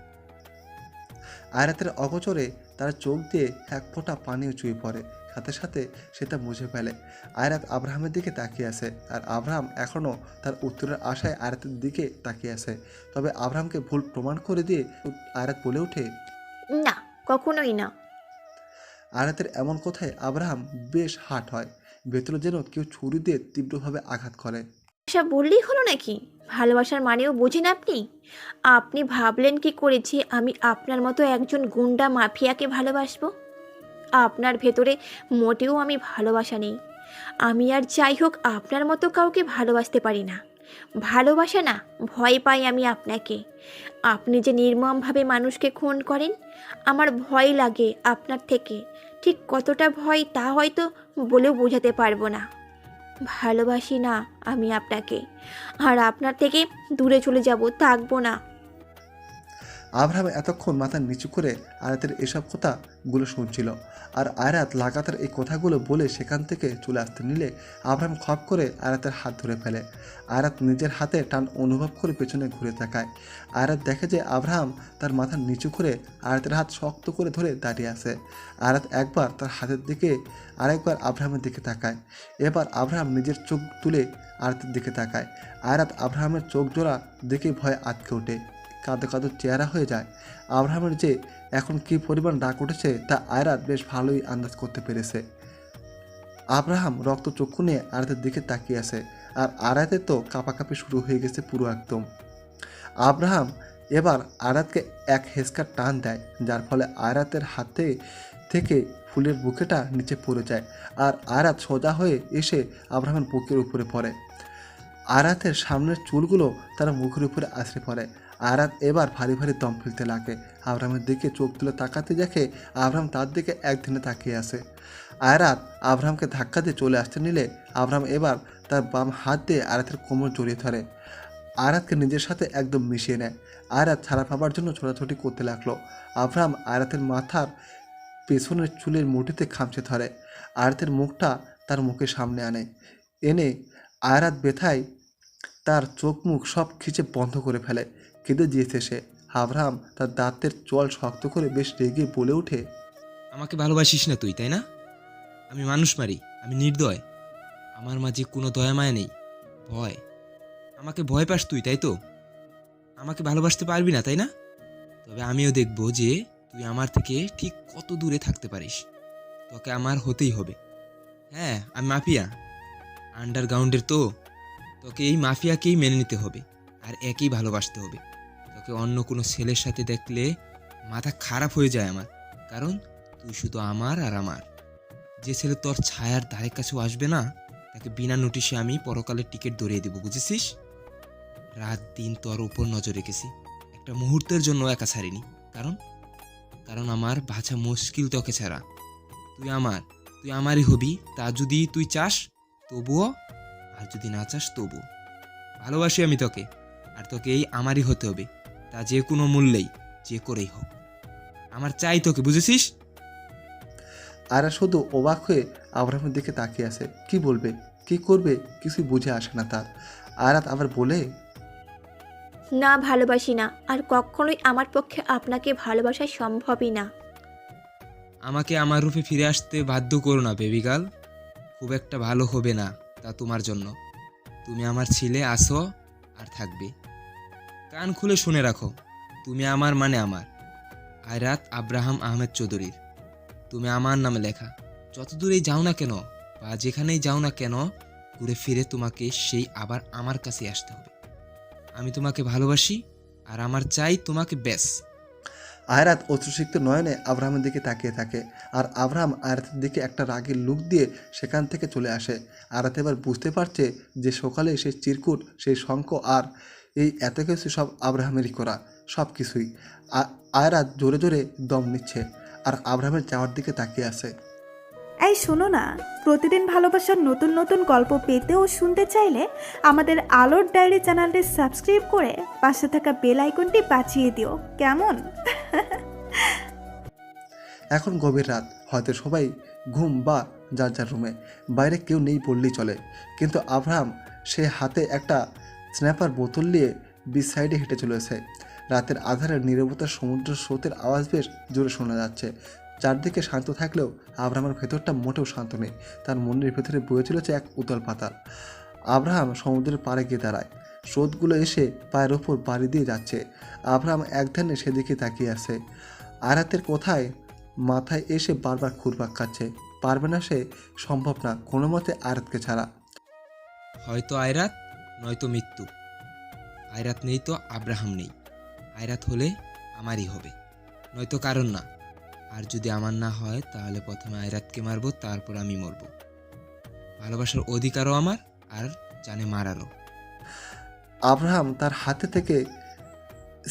আয়রাতের অগোচরে তার চোখ দিয়ে এক ফোঁটা পানিও চুয়ে পড়ে। সাথে সাথে সে তা মুছে ফেলে। আয়রাত আব্রাহামের দিকে তাকিয়ে আছে, আর আব্রাহাম এখনও তার উত্তরের আশায় আয়রাতের দিকে তাকিয়ে আছে। তবে আব্রাহামকে ভুল প্রমাণ করে দিয়ে আয়রাত বলে ওঠে, না, কখনোই না। আয়রাতের এমন কথায় আব্রাহাম বেশ হাট হয়, ভেতরে যেন কেউ ছুরি দিয়ে তীব্রভাবে আঘাত করে। এসব বললেই হলো নাকি? ভালোবাসার মানেও বোঝেন আপনি? আপনি ভাবলেন কি করেছি আমি আপনার মতো একজন গুন্ডা মাফিয়াকে ভালোবাসবো? আপনার ভেতরে মোটেও আমি ভালোবাসা নেই। আমি আর যাই হোক আপনার মতো কাউকে ভালোবাসতে পারি না। ভালোবাসা না, ভয় পাই আমি আপনাকে। আপনি যে নির্মমভাবে মানুষকে খুন করেন, আমার ভয় লাগে আপনার থেকে। ঠিক কতটা ভয় তা হয়তো বলেও বোঝাতে পারবো না। ভালোবাসি না আমি আপনাকে, আর আপনার থেকে দূরে চলে যাব, থাকবো না। আব্রাহাম এতক্ষণ মাথা নিচু করে আয়াতের এসব কথাগুলো শুনছিল, আর আয়রাত লাগাতার এই কথাগুলো বলে সেখান থেকে চলে আসতে নিলে আব্রাহাম খপ করে আয়াতের হাত ধরে ফেলে। আয়রাত নিজের হাতে টান অনুভব করে পেছনে ঘুরে তাকায়। আয়রাত দেখে যে আব্রাহাম তার মাথা নিচু করে আয়াতের হাত শক্ত করে ধরে দাঁড়িয়ে আছে। আয়রাত একবার তার হাতের দিকে, আরেকবার আব্রাহামের দিকে তাকায়। এবার আব্রাহাম নিজের চোখ তুলে আয়াতের দিকে তাকায়। আয়রাত আব্রাহামের চোখ জোড়া দেখে ভয়ে আটকে ওঠে, কাঁদো কাঁদো চেহারা হয়ে যায়। আব্রাহামের যে এখন কী পরিমাণ ডাক উঠেছে তা আয়রাত বেশ ভালোই আন্দাজ করতে পেরেছে। আব্রাহাম রক্ত চক্ষু নিয়ে আয়াতের দিকে তাকিয়ে আছে, আর আয়াতের তো কাঁপাকাঁপি শুরু হয়ে গেছে পুরো একদম। আব্রাহাম এবার আয়াতকে এক হেসকার টান দেয়, যার ফলে আয়াতের হাতে থেকে ফুলের বুকেটা নিচে পড়ে যায়, আর আয়াত সোজা হয়ে এসে আব্রাহামের বুকের উপরে পড়ে। আয়াতের সামনের চুলগুলো তার মুখের উপরে আছড়ে পড়ে। আয়রাত এবার ভারী ভারী দম ফেলতে লাগে। আব্রাহামের দিকে চোখ তুলে তাকাতে দেখে আব্রাহাম তার দিকে একদিনে তাকিয়ে আছে। আয়রাত আব্রাহামকে ধাক্কা দিয়ে চলে আসতে নিলে আব্রাহাম এবার তার বাম হাত দিয়ে আয়রাতের কোমর জড়িয়ে ধরে আয়রাতকে নিজের সাথে একদম মিশিয়ে নেয়। আয়রাত ছাড়া পাবার জন্য ছোটাছুটি করতে লাগলো। আব্রাহাম আয়রাতের মাথার পেছনের চুলের মুঠিতে খামচে ধরে, আয়রাতের মুখটা তার মুখের সামনে এনে আয়রাত ব্যথায় তার চোখ মুখ সব খিচে বন্ধ করে ফেলে। কেঁদে দিয়েছে সে। আব্রাহাম তার দাঁতের চোয়াল শক্ত করে বেশ রেগে বলে ওঠে, আমাকে ভালোবাসিস না তুই, তাই না? আমি মানুষ মারি, আমি নির্দয়, আমার মাঝে কোনো দয়া মায়া নেই। ভয়, আমাকে ভয় পাস তুই, তাই তো? আমাকে ভালোবাসতে পারবি না, তাই না? তো তবে আমিও দেখব যে তুই আমার থেকে ঠিক কত দূরে থাকতে পারিস। তোকে আমার হতেই হবে। হ্যাঁ, আমি মাফিয়া, আন্ডারগ্রাউন্ডের তো। তোকে এই মাফিয়াকেই মেনে নিতে হবে আর একেই ভালোবাসতে হবে। তোকে অন্য কোনো ছেলের সাথে দেখলে মাথা খারাপ হয়ে যায় আমার, কারণ তুই শুধু আমার আর আমার। যে ছেলে তোর ছায়ার ধারে কাছেও আসবে না, তাকে বিনা নোটিশে আমি পরকালের টিকিট ধরিয়ে দেবো, বুঝেছিস? রাত দিন তোর উপর নজর রেখেছি, একটা মুহূর্তের জন্য একা ছাড়িনি। কারণ কারণ আমার বাঁচা মুশকিল তোকে ছাড়া। তুই আমারই হবি, তা যদি তুই চাস তবুও, আর যদি না চাস তবুও। ভালোবাসি আমি তোকে, আর তোকে এই আমারই হতে হবে, তা যে কোনো মূল্যেই, যে করেই হোক। আমার চাই তোকে, বুঝেছিস? আয়রা শুধু অবাক হয়ে আবরামের দিকে তাকিয়ে আছে। কি বলবে, কি করবে, কিছুই বুঝে আসে না তার। আয়রাত আবার বলে, না, ভালোবাসি না, আর কখনোই আমার পক্ষে আপনাকে ভালোবাসা সম্ভবই না। আমাকে আমার রূপে ফিরে আসতে বাধ্য করো না বেবি গার্ল, খুব একটা ভালো হবে না তা তোমার জন্য। তুমি আমার ছিলে, আসো আর থাকবে। কান খুলে শুনে রাখো, তুমি আমার মানে আমার, আয়রাত আব্রাহাম আহমেদ চৌধুরীর। তুমি আমার নামে লেখা। যত দূরেই যাও না কেন বা যেখানেই যাও না কেন, ঘুরে ফিরে তোমাকে সেই আবার আমার কাছে আসতে হবে। আমি তোমাকে ভালোবাসি আর আমার চাই তোমাকে, ব্যাস। আয়রাত অশ্রুসিক্ত নয়নে আব্রাহামের দিকে তাকিয়ে থাকে, আর আব্রাহাম আয়রাতের দিকে একটা রাগের লুক দিয়ে সেখান থেকে চলে আসে। আয়রাত এবার বুঝতে পারছে যে সকালে সেই চিরকুট, সেই শঙ্খ আর এই এত কিছু সব আব্রাহামেরই করা, সব কিছুই। আয়রাত জোরে জোরে দম নিচ্ছে আর আব্রাহামের যাওয়ার দিকে তাকিয়ে আছে। এই শোনো না, প্রতিদিন ভালোবাসার নতুন নতুন গল্প পেতে ও শুনতে চাইলে আমাদের আলোর ডায়েরি চ্যানেলটি সাবস্ক্রাইব করে পাশে থাকা বেল আইকনটি বাজিয়ে দিও, কেমন? এখন গভীর রাত, হয়তো সবাই ঘুম বা যার যার রুমে, বাইরে কেউ নেই বললেই চলে। কিন্তু আব্রাহাম সে হাতে একটা স্ন্যাপার বোতল নিয়ে বিচ সাইডে হেঁটে চলেছে। রাতের আধারের নীরবতার সমুদ্র স্রোতের আওয়াজ বেশ জোরে শোনা যাচ্ছে। চারদিকে শান্ত থাকলেও আব্রাহামের ভেতরটা মোটেও শান্ত নেই। তার মনের ভেতরে বয়ে চলেছে এক উতল পাতাল। আব্রাহাম সমুদ্রের পাড়ে গিয়ে দাঁড়ায়। স্রোতগুলো এসে পায়ের ওপর বাড়ি দিয়ে যাচ্ছে। আব্রাহাম এক ধ্যানে সেদিকে তাকিয়ে আছে। আয়রাতের কোথায় মাথায় এসে বারবার ঘুরপাক খাচ্ছে। পারবে না সে, সম্ভব না কোনো মতে আয়রাতকে ছাড়া। হয়তো আয়রাত, নয়তো মৃত্যু। আয়রাত নেই তো আব্রাহাম নেই। আয়রাত হলে আমারই হবে, নয়তো কারণ না। আর যদি আমার না হয় তাহলে প্রথমে আয়রাতকে মারবো, তারপর আমি মরবো। ভালোবাসার অধিকারও আমার, আর জানে মারারও। আব্রাহাম তার হাতে থেকে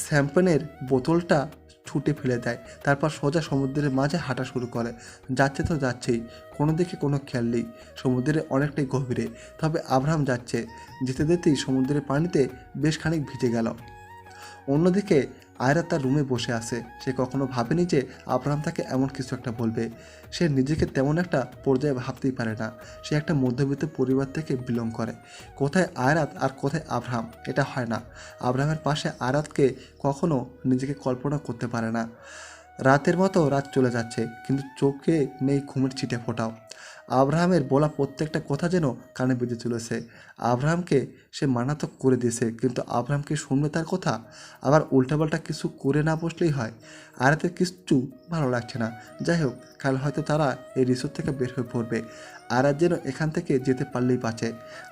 শ্যাম্পেনের বোতলটা ছুটে ফেলে দেয়। তারপর সোজা সমুদ্রের মাঝে হাঁটা শুরু করে। যাচ্ছে তো যাচ্ছেই, কোনো দিকে কোনো খেয়াল নেই। সমুদ্রে অনেকটাই গভীরে, তবে আব্রাহাম যাচ্ছে। যেতে যেতেই সমুদ্রের পানিতে বেশ খানিক ভিজে গেল। অন্যদিকে আয়রা তার রুমে বসে আছে। সে কখনো ভাবেনি যে আব্রাহাম তাকে এমন কিছু একটা বলবে। সে নিজেকে তেমন একটা পর্যায়ে ভাবতেই পারে না। সে একটা মধ্যবিত্ত পরিবার থেকে বিলং করে। কোথায় আয়রাত আর কোথায় আব্রাহাম, এটা হয় না। আব্রাহামের পাশে আয়রাতকে কখনো নিজেকে কল্পনা করতে পারে না। রাতের মতো রাত চলে যাচ্ছে, কিন্তু চোখে নেই ঘুমের ছিটে ফোটাও। আব্রাহামের বলা প্রত্যেকটা কথা যেন কানে বেজে চলেছে। আব্রাহামকে সে মানা তো করে দিয়েছে, কিন্তু আব্রাহামকে শুনবে তার কথা? আবার উল্টাপাল্টা কিছু করে না বসলেই হয়। আয়রাতের কিচ্ছু ভালো লাগছে না। যাই হোক, কাল হয়তো তারা এই রিসোর্ট থেকে বের হয়ে পড়বে। আয়রাত যেন এখান থেকে যেতে পারলেই বাঁচে।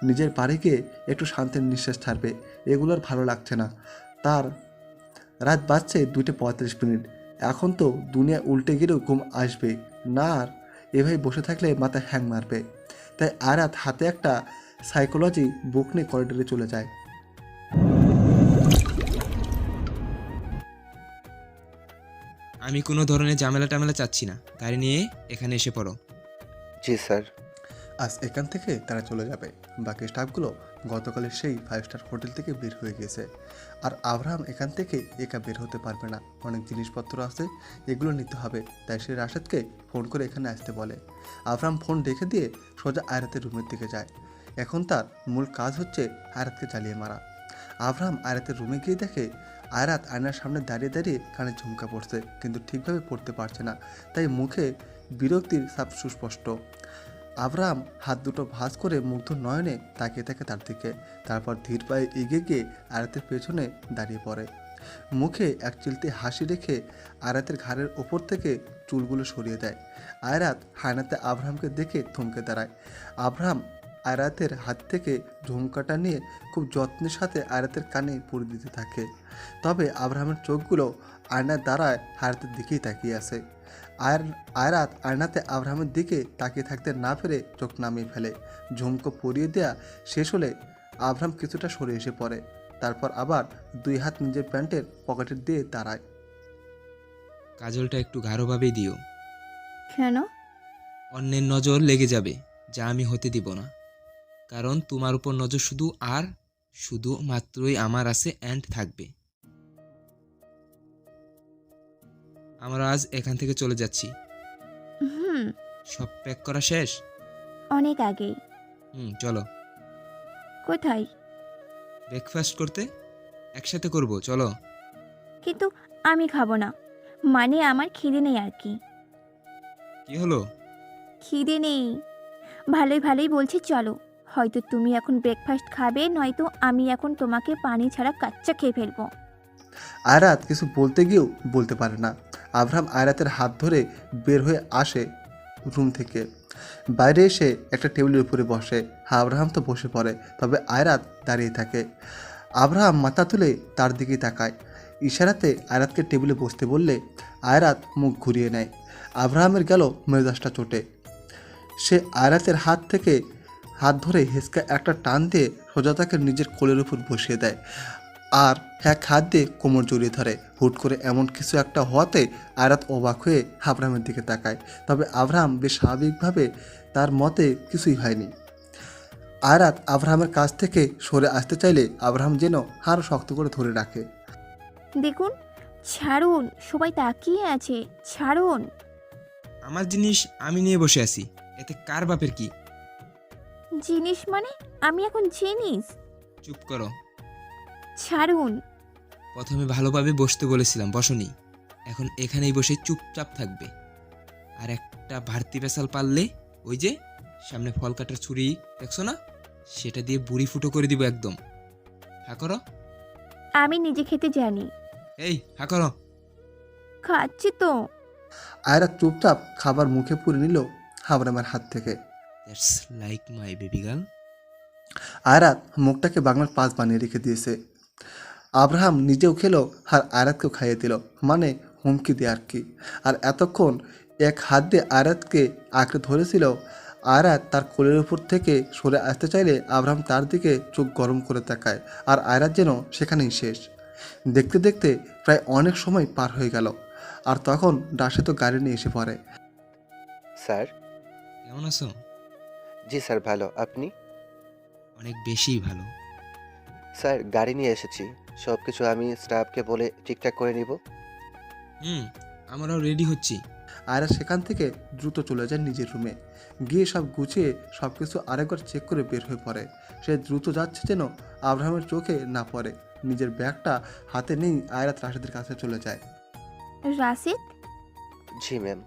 নিজের বাড়ি গিয়ে একটু শান্তির নিঃশ্বাস ছাড়বে। এগুলোর ভালো লাগছে না তার। রাত বাজছে 2:35। এখন তো দুনিয়া উল্টে গেলেও ঘুম আসবে না, আর এভাবে বসে থাকলে মাথায় হ্যাং মারবে। তাই আয়রাত হাতে একটা সাইকোলজি বুক নিয়ে করিডোরে চলে যায়। আমি কোনো ধরনের ঝামেলা টামেলা চাচ্ছি না। গাড়ি নিয়ে এখানে এসে পড়ো। জি স্যার। আজ এখান থেকে তারা চলে যাবে। বাকি স্টাফগুলো গতকালের সেই 5 স্টার হোটেল থেকে বের হয়ে গেছে। আর আব্রাহাম এখান থেকে একা বের হতে পারবে না। অনেক জিনিসপত্র আছে, এগুলো নিতে হবে। তাই সে রাশেদকে ফোন করে এখানে আসতে বলে। আব্রাহাম ফোন রেখে দিয়ে সোজা আয়রাতের রুমের দিকে যায়। এখন তার মূল কাজ হচ্ছে আয়রাতকে জ্বালিয়ে মারা। আব্রাহাম আয়রাতের রুমে গিয়ে দেখে আয়রাত আয়নার সামনে দাঁড়িয়ে দাঁড়িয়ে কানে ঝুমকা পড়ছে, কিন্তু ঠিকভাবে পড়তে পারছে না। তাই মুখে বিরক্তির ছাপ সুস্পষ্ট। আব্রাহাম হাত দুটো ভাঁজ করে মুগ্ধ নয়নে তাকিয়ে থাকে তার দিকে। তারপর ধীর পায়ে এগিয়ে গিয়ে আয়রাতের পেছনে দাঁড়িয়ে পড়ে। মুখে এক চিলতে হাসি রেখে আয়রাতের ঘাড়ের ওপর থেকে চুলগুলো সরিয়ে দেয়। আয়রাত হায়নাতে আব্রাহামকে দেখে থমকে দাঁড়ায়। আব্রাহাম আয়রাতের হাত থেকে ঝুমকাটা নিয়ে খুব যত্নের সাথে আয়রাতের কানে পরে দিতে থাকে। তবে আব্রাহামের চোখগুলো আয়নার দ্বারায় হায়রাতের দিকেই তাকিয়ে আছে। আয়রাত আয়নাতে আব্রাহামের দিকে তাকিয়ে থাকতে না পেরে চোখ নামিয়ে ফেলে। ঝুমকো পরিয়ে দেয়া শেষ হলে আব্রাহাম কিছুটা সরে এসে পড়ে। তারপর আবার দুই হাত নিজের প্যান্টের পকেটে দিয়ে দাঁড়ায়। কাজলটা একটু গাঢ়ভাবেই দিও, কেন? অন্যের নজর লেগে যাবে, যা আমি হতে দিব না। কারণ তোমার উপর নজর শুধু মাত্রই আমার আছে অ্যান্ড থাকবে। আমরা আজ এখান থেকে চলে যাচ্ছি। হুম, সব প্যাক করা শেষ? অনেক আগেই। চলো। কোথায়? ব্রেকফাস্ট করতে একসাথে করব, চলো। কিন্তু আমি খাবো না, মানে আমার খিদে নেই আর কি। কি হলো? খিদে নেই। ভালোই ভালোই বলছি চলো। হয়তো তুমি এখন ব্রেকফাস্ট খাবে, নয়তো আমি এখন তোমাকে পানি ছাড়া কাচ্চা খেয়ে ফেলবো। আয়রাত কিছু বলতে গিয়েও বলতে পারে না। আব্রাহাম আয়রাতের হাত ধরে বের হয়ে আসে রুম থেকে। বাইরে এসে একটা টেবিলের উপরে বসে। আব্রাহাম তো বসে পড়ে, তবে আয়রাত দাঁড়িয়ে থাকে। আব্রাহাম মাথা তুলে তার দিকেই তাকায়। ইশারাতে আয়রাতকে টেবিলে বসতে বললে আয়রাত মুখ ঘুরিয়ে নেয়। আব্রাহামের গেল মেজাজটা চোটে। সে আয়রাতের হাত ধরে হেসকা একটা টান দিয়ে সোজা তাকে নিজের কোলের উপর বসিয়ে দেয় আর এক হাত দিয়ে কোমর জড়িয়ে ধরে। হুট করে এমন কিছু একটা হওয়াতে আয়রাত অবাক হয়ে আব্রাহামের দিকে তাকায়। তবে আব্রাহাম বেশ স্বাভাবিকভাবে তার মতে কিছুই হয়নি। আয়রাত আব্রাহামের কাছ থেকে সরে আসতে চাইলে আব্রাহাম যেন আরও শক্ত করে ধরে রাখে। দেখুন, ছাড়ুন, সবাই তাকিয়ে আছে, ছাড়ুন। আমার জিনিস আমি নিয়ে বসে আছি, এতে কার বাপের কি? জিনিস মানে? আমি এখন জিনিস? চুপ করো। ছাড়ুন। প্রথমে ভালোভাবে বসতে বলেছিলাম, বসনি। এখন এখানেই বসে চুপচাপ থাকবে। আর একটা ভারতী পেশাল পারলে ওই যে সামনে ফল কাটার ছুরি দেখছো না, সেটা দিয়ে বুড়ি ফুটো করে দিব একদম। হা করো। আমি নিজে খেতে জানি। এই হা করো। খাচ্ছি তো। আয়রাত চুপচাপ খাবার মুখে পুরে নিল আব্রাহামের হাত থেকে। That's like my baby girl. Ayrat মুখটাকে বাংলার পাঁচ বানিয়ে রেখে দিয়েছে। আব্রাহাম নিজেও খেলো আর আয়রাতকেও খাইয়ে দিল, মানে হুমকি দিয়ে আর কি। আর এতক্ষণ এক হাত দিয়ে আয়রাতকে আঁকড়ে ধরেছিল। আয়রাত তার কোলের উপর থেকে সরে আসতে চাইলে আব্রাহাম তার দিকে চোখ গরম করে তাকায়। আর আয়রাত যেন সেখানেই শেষ। দেখতে দেখতে প্রায় অনেক সময় পার হয়ে গেল। আর তখন ডাসে তো গাড়ি নিয়ে এসে পড়ে। স্যার। কেমন আছো? জি স্যার, ভালো। আপনি? অনেক বেশিই ভালো। স্যার, গাড়ি নিয়ে এসেছি। সব কিছু আমি স্টাফকে বলে ঠিকঠাক করে নিব। আমরাও রেডি হচ্ছি। আয়রা সেখান থেকে দ্রুত চলে যায় নিজের রুমে। গিয়ে সব গুছিয়ে সব কিছু আরেকবার চেক করে বের হয়ে পড়ে। সে দ্রুত যাচ্ছে যেন আব্রাহামের চোখে না পড়ে। নিজের ব্যাগটা হাতে নেই আয়রাত রাশেদের কাছে চলে যায়। রাশেদ, জি ম্যাম।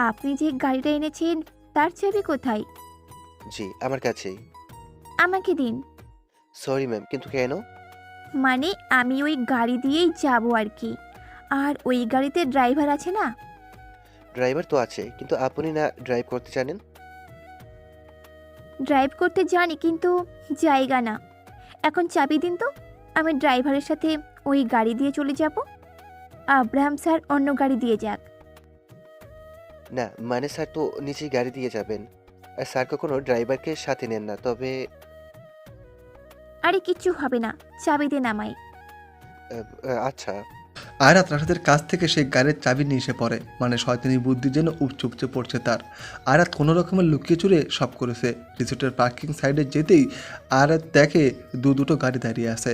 আপনি যে গাড়িটা এনেছেন তার চাবি কোথায়? জি, আমার কাছেই। আমাকে দিন। সরি ম্যাম, কিন্তু কেন? মানে আমি ওই গাড়ি দিয়েই যাব আর কি। আর ওই গাড়িতে ড্রাইভার আছে না? ড্রাইভার তো আছে, কিন্তু আপনি না ড্রাইভ করতে জানেন? ড্রাইভ করতে জানি, কিন্তু জায়গা না। এখন চাবি দিন তো, আমি ড্রাইভারের সাথে ওই গাড়ি দিয়ে চলে যাব। আব্রাহাম স্যার অন্য গাড়ি দিয়ে যাক। না মানে স্যার তো নিজেই গাড়ি দিয়ে যাবেন, আর স্যার কখনো ড্রাইভারকে সাথে নেন না। তবে আরে কিচ্ছু হবে না, চাবি দিন আমায়। আচ্ছা। আয়রাত রাশেদের কাছ থেকে সেই গাড়ির চাবি নিয়ে এসে পড়ে। মানে শয়তানি বুদ্ধি যেন উপচে পড়ছে তার। আয়রাত কোনো রকমের লুকিয়ে চুরে সব করেছে। রিসোর্টের পার্কিং সাইডে যেতেই আয়রাত দেখে দুটো গাড়ি দাঁড়িয়ে আছে।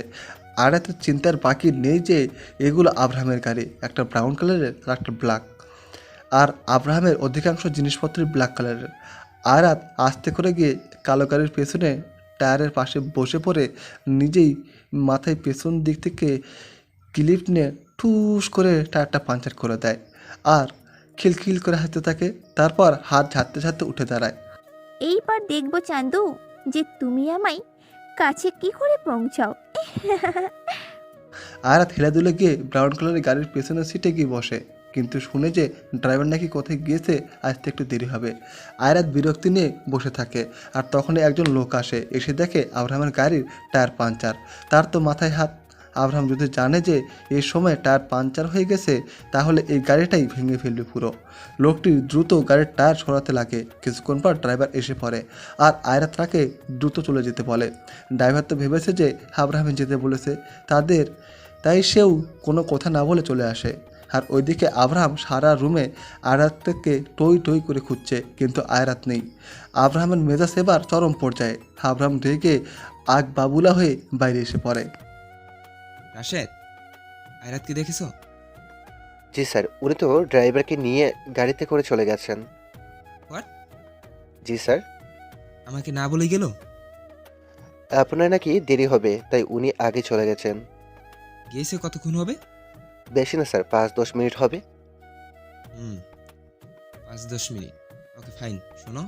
আয়রাতের চিন্তার বাকি নেই যে এগুলো আব্রাহামের গাড়ি, একটা ব্রাউন কালারের আর একটা ব্ল্যাক। আর আব্রাহামের অধিকাংশ জিনিসপত্রই ব্ল্যাক কালারের। আয়রাত আস্তে করে গিয়ে কালো গাড়ির পেছনে টায়ারের পাশে বসে পড়ে নিজেই মাথায় পেছন দিক থেকে ক্লিপ নিয়ে ঠুস করে টায়ারটা পাঞ্চার করে দেয় আর খিলখিল করে হাসতে থাকে। তারপর হাত ঝাড়তে ঝাড়তে উঠে দাঁড়ায়। এইবার দেখবো চান্দু যে তুমি আমায় কাছে কি করে পৌঁছাও। আয়রাত হেলাদুলে গিয়ে ব্রাউন কালারের গাড়ির পেছনের সিটে গিয়ে বসে, কিন্তু শুনে যে ড্রাইভার নাকি কোথায় গিয়েছে, আসতে একটু দেরি হবে। আয়রাত বিরক্তি নিয়ে বসে থাকে, আর তখনই একজন লোক আসে, এসে দেখে আব্রাহামের গাড়ির টায়ার পাঞ্চার। তার তো মাথায় হাত। আব্রাহাম যদি জানে যে এই সময় টায়ার পাঞ্চার হয়ে গেছে, তাহলে এই গাড়িটাই ভেঙে ফেলবে পুরো। লোকটি দ্রুত গাড়ির টায়ার সরাতে লাগে। কিছুক্ষণ পর ড্রাইভার এসে পড়ে, আর আয়রাত তাকে দ্রুত চলে যেতে বলে। ড্রাইভার তো ভেবেছে যে আব্রাহামে যেতে বলেছে তাদের, তাই সেও কোনো কথা না বলে চলে আসে। আর ওইদিকে আব্রাহাম সারা রুমে আয়রাতকে টই টই করে খুঁজছে, কিন্তু আয়রাত নেই। আব্রাহামের মেজাজ এবার চরম পর্যায়ে। আব্রাহাম রেগে আগ বাবুলা হয়ে বাইরে এসে পড়ে। রাশেদ, আয়রাতকে দেখেছো? জি স্যার, উনি তো ড্রাইভারকে নিয়ে গাড়িতে করে চলে গেছেন। What? জি স্যার, আমাকে না বলে গেল? আপনার নাকি দেরি হবে, তাই উনি আগে চলে গেছেন। গিয়েছে কতক্ষণ হবে? বেশি না স্যার, 5-10 মিনিট হবে। 5-10 মিনিট। Okay fine. শোনো,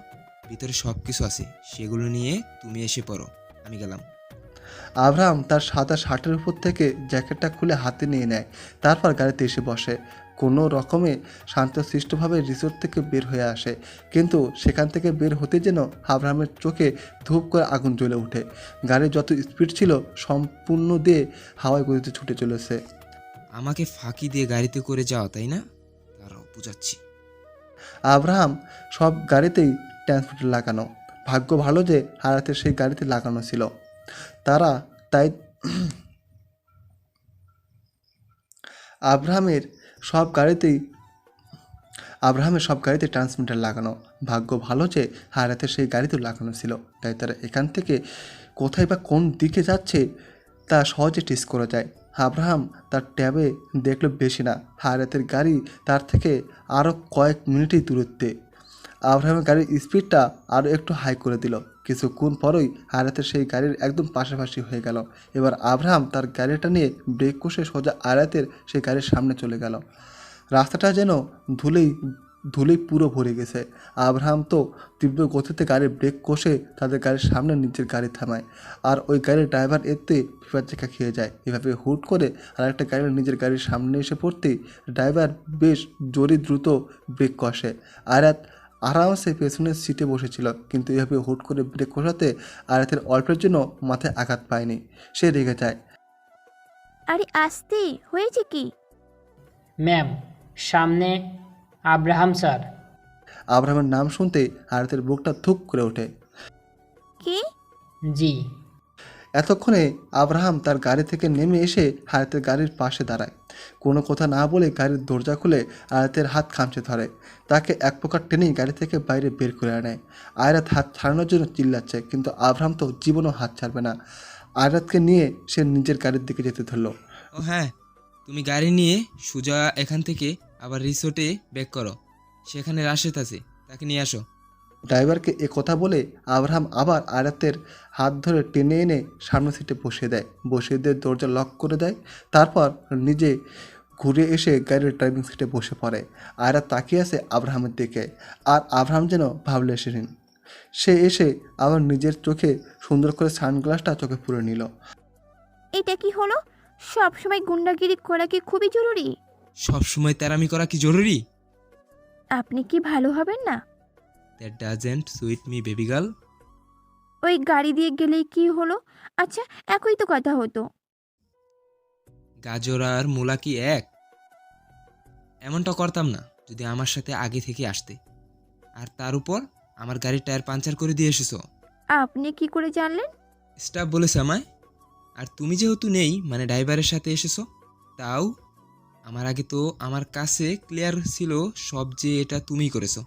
ভিতরে সব কিছু আছে, সেগুলো নিয়ে তুমি এসে পড়ো, আমি গেলাম। আব্রাহাম তার সাদা শার্টের উপর থেকে জ্যাকেটটা খুলে হাতে নিয়ে নেয়, তারপর গাড়িতে এসে বসে। কোনো রকমে শান্তশিষ্টভাবে রিসোর্ট থেকে বের হয়ে আসে, কিন্তু সেখান থেকে বের হতে যেন আব্রাহামের চোখে ধূপ করে আগুন জ্বলে ওঠে। গাড়ির যত স্পিড ছিল সম্পূর্ণ দিয়ে হাওয়ায় গতিতে ছুটে চলেছে। আমাকে ফাঁকি দিয়ে গাড়িতে করে যাও, তাই না? তারাও বুঝাচ্ছি। আব্রাহাম সব গাড়িতেই ট্রান্সমিটার লাগানো। ভাগ্য ভালো যে হারাতে সেই গাড়িতে লাগানো ছিল। তারা তাই আব্রাহামের সব গাড়িতে ট্রান্সমিটার লাগানো। ভাগ্য ভালো যে হারাতে সেই গাড়িতেও লাগানো ছিল, তাই তারা এখান থেকে কোথায় বা কোন দিকে যাচ্ছে তা সহজে টেস্ট করা যায়। আব্রাহাম তার ট্যাবে দেখলো বেশি না, হারাতের গাড়ি তার থেকে আরও কয়েক মিনিটেই দূরত্বে। আব্রাহামের গাড়ির স্পিডটা আরও একটু হাই করে দিল। কিছুক্ষণ পরই আয়রাতের সেই গাড়ির একদম পাশাপাশি হয়ে গেল। এবার আব্রাহাম তার গাড়িটা নিয়ে ব্রেক কষে সোজা আয়রাতের সেই গাড়ির সামনে চলে গেল। রাস্তাটা যেন ধুলেই পুরো ভরে গেছে। আব্রাহাম তো তীব্র গতিতে গাড়ির ব্রেক কষে তাদের গাড়ির সামনে নিজের গাড়ি থামায়, আর ওই গাড়ির ড্রাইভার এতে বিপজ্জেকা খেয়ে যায়। এভাবে হুট করে আরেকটা গাড়ি নিজের গাড়ির সামনে এসে পড়তেই ড্রাইভার বেশ জোরে দ্রুত ব্রেক কষে। আয়রাত আরামসে পেছনের সিটে বসেছিল, কিন্তু এভাবে হুট করে ব্রেক কষাতে আয়রাতের অল্পের জন্য মাথায় আঘাত পায়নি। সে রেগে যায়। আরে আসতে হয়েছে কি? ম্যাম, সামনে আব্রাহাম স্যার। আব্রাহামের নাম শুনতে আয়রাতের বুকটা থুক করে ওঠে। কে? জি। এতক্ষণে আব্রাহাম তার গাড়ি থেকে নেমে এসে আয়রাতের গাড়ির পাশে দাঁড়ায়। কোনো কথা না বলে গাড়ির দরজা খুলে আয়রাতের হাত খামচে ধরে, তাকে এক প্রকার টেনেই গাড়ি থেকে বাইরে বের করে আনে। আয়রাত হাত ছাড়ানোর জন্য চিল্লাচ্ছে, কিন্তু আব্রাহাম তো জীবনও হাত ছাড়বে না। আয়রাতকে নিয়ে সে নিজের গাড়ির দিকে যেতে ধরলো। ও হ্যাঁ, তুমি গাড়ি নিয়ে সোজা এখান থেকে আবার রিসোর্টে ব্যাক করো, সেখানে রাশেদ আছে, তাকে নিয়ে আসো। ড্রাইভারকে এ কথা বলে আব্রাহাম আবার আয়রাতের হাত ধরে টেনে এনে সামনের সিটে বসিয়ে দিয়ে দরজা লক করে দেয়। তারপর নিজে ঘুরে এসে গাড়ির ড্রাইভিং সিটে বসে পড়ে। আয়রাত তাকিয়ে আছে আব্রাহামের দিকে, আর আব্রাহাম যেন ভাবলে সেদিন সে এসে আবার নিজের চোখে সুন্দর করে সানগ্লাসটা চোখে পুরে নিল। এটা কি হলো? সবসময় গুন্ডাগিরি করা কি খুবই জরুরি? সবসময় তেরামি করা কি জরুরি? আপনি কি ভালো হবেন না? That doesn't sweet me baby girl. ওই গাড়ি দিয়ে গেলেই কি হলো? আচ্ছা, একই তো কথা হতো। গাজর আর মূলা কি এক? এমনটা করতাম না যদি আমার সাথে আগে থেকে আসতে, আর তার উপর আমার গাড়ির টায়ার পাঞ্চার করে দিয়ে এসেছো। আপনি কি করে জানলেন? স্টাফ বলেছে আমায়। আর তুমি যেহেতু নেই, মানে ড্রাইভারের সাথে এসেছো, তাও আমার আগে তো আমার কাছে ক্লিয়ার ছিল সব যে এটা তুমিই করেছো,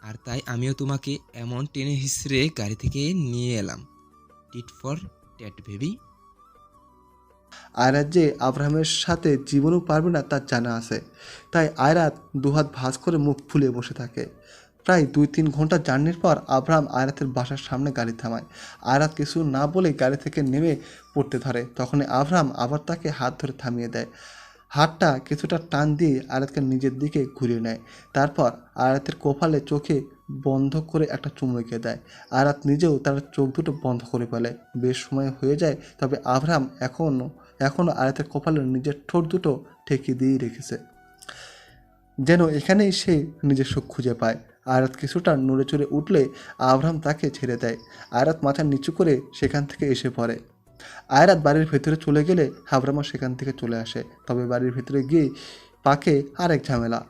আর তাই আমিও তোমাকে এমন টেনে হিসড়ে গাড়ি থেকে নিয়ে এলাম। Tit for tat baby. Ayrat যে আব্রাহামের সাথে জীবনও পারবে না তার জানা আছে, তাই আয়রাত দুহাত ভাঁজ করে মুখ ফুলিয়ে বসে থাকে। প্রায় 2-3 ঘন্টা জার্নির পর আব্রাহাম আয়রাতের বাসার সামনে গাড়ি থামায়। আয়রাত কিছু না বলে গাড়ি থেকে নেমে পড়তে ধরে, তখনই আব্রাহাম আবার তাকে হাত ধরে থামিয়ে দেয়। হাতটা কিছুটা টান দিয়ে আয়রাতকে নিজের দিকে ঘুরিয়ে নেয়। তারপর আয়রাতের কপালে চোখে বন্ধ করে একটা চুমু এঁকে দেয়। আয়রাত নিজেও তার চোখ দুটো বন্ধ করে ফেলে। বেশ সময় হয়ে যায়, তবে আব্রাহাম এখনও আয়াতের কপালে নিজের ঠোঁট দুটো ঠেকিয়ে দিয়ে রেখেছে, যেন এখানেই সে নিজের সুখ খুঁজে পায়। আয়াত কিছুটা নড়ে চড়ে উঠলে আব্রাহাম তাকে ছেড়ে দেয়। আয়াত মাথা নিচু করে সেখান থেকে এসে পড়ে। আয়রাত বাড়ির ভেতরে চলে গেলে আব্রাহামও সেখান থেকে চলে আসে। তবে বাড়ির ভেতরে গিয়ে পাকে আরেক ঝামেলা।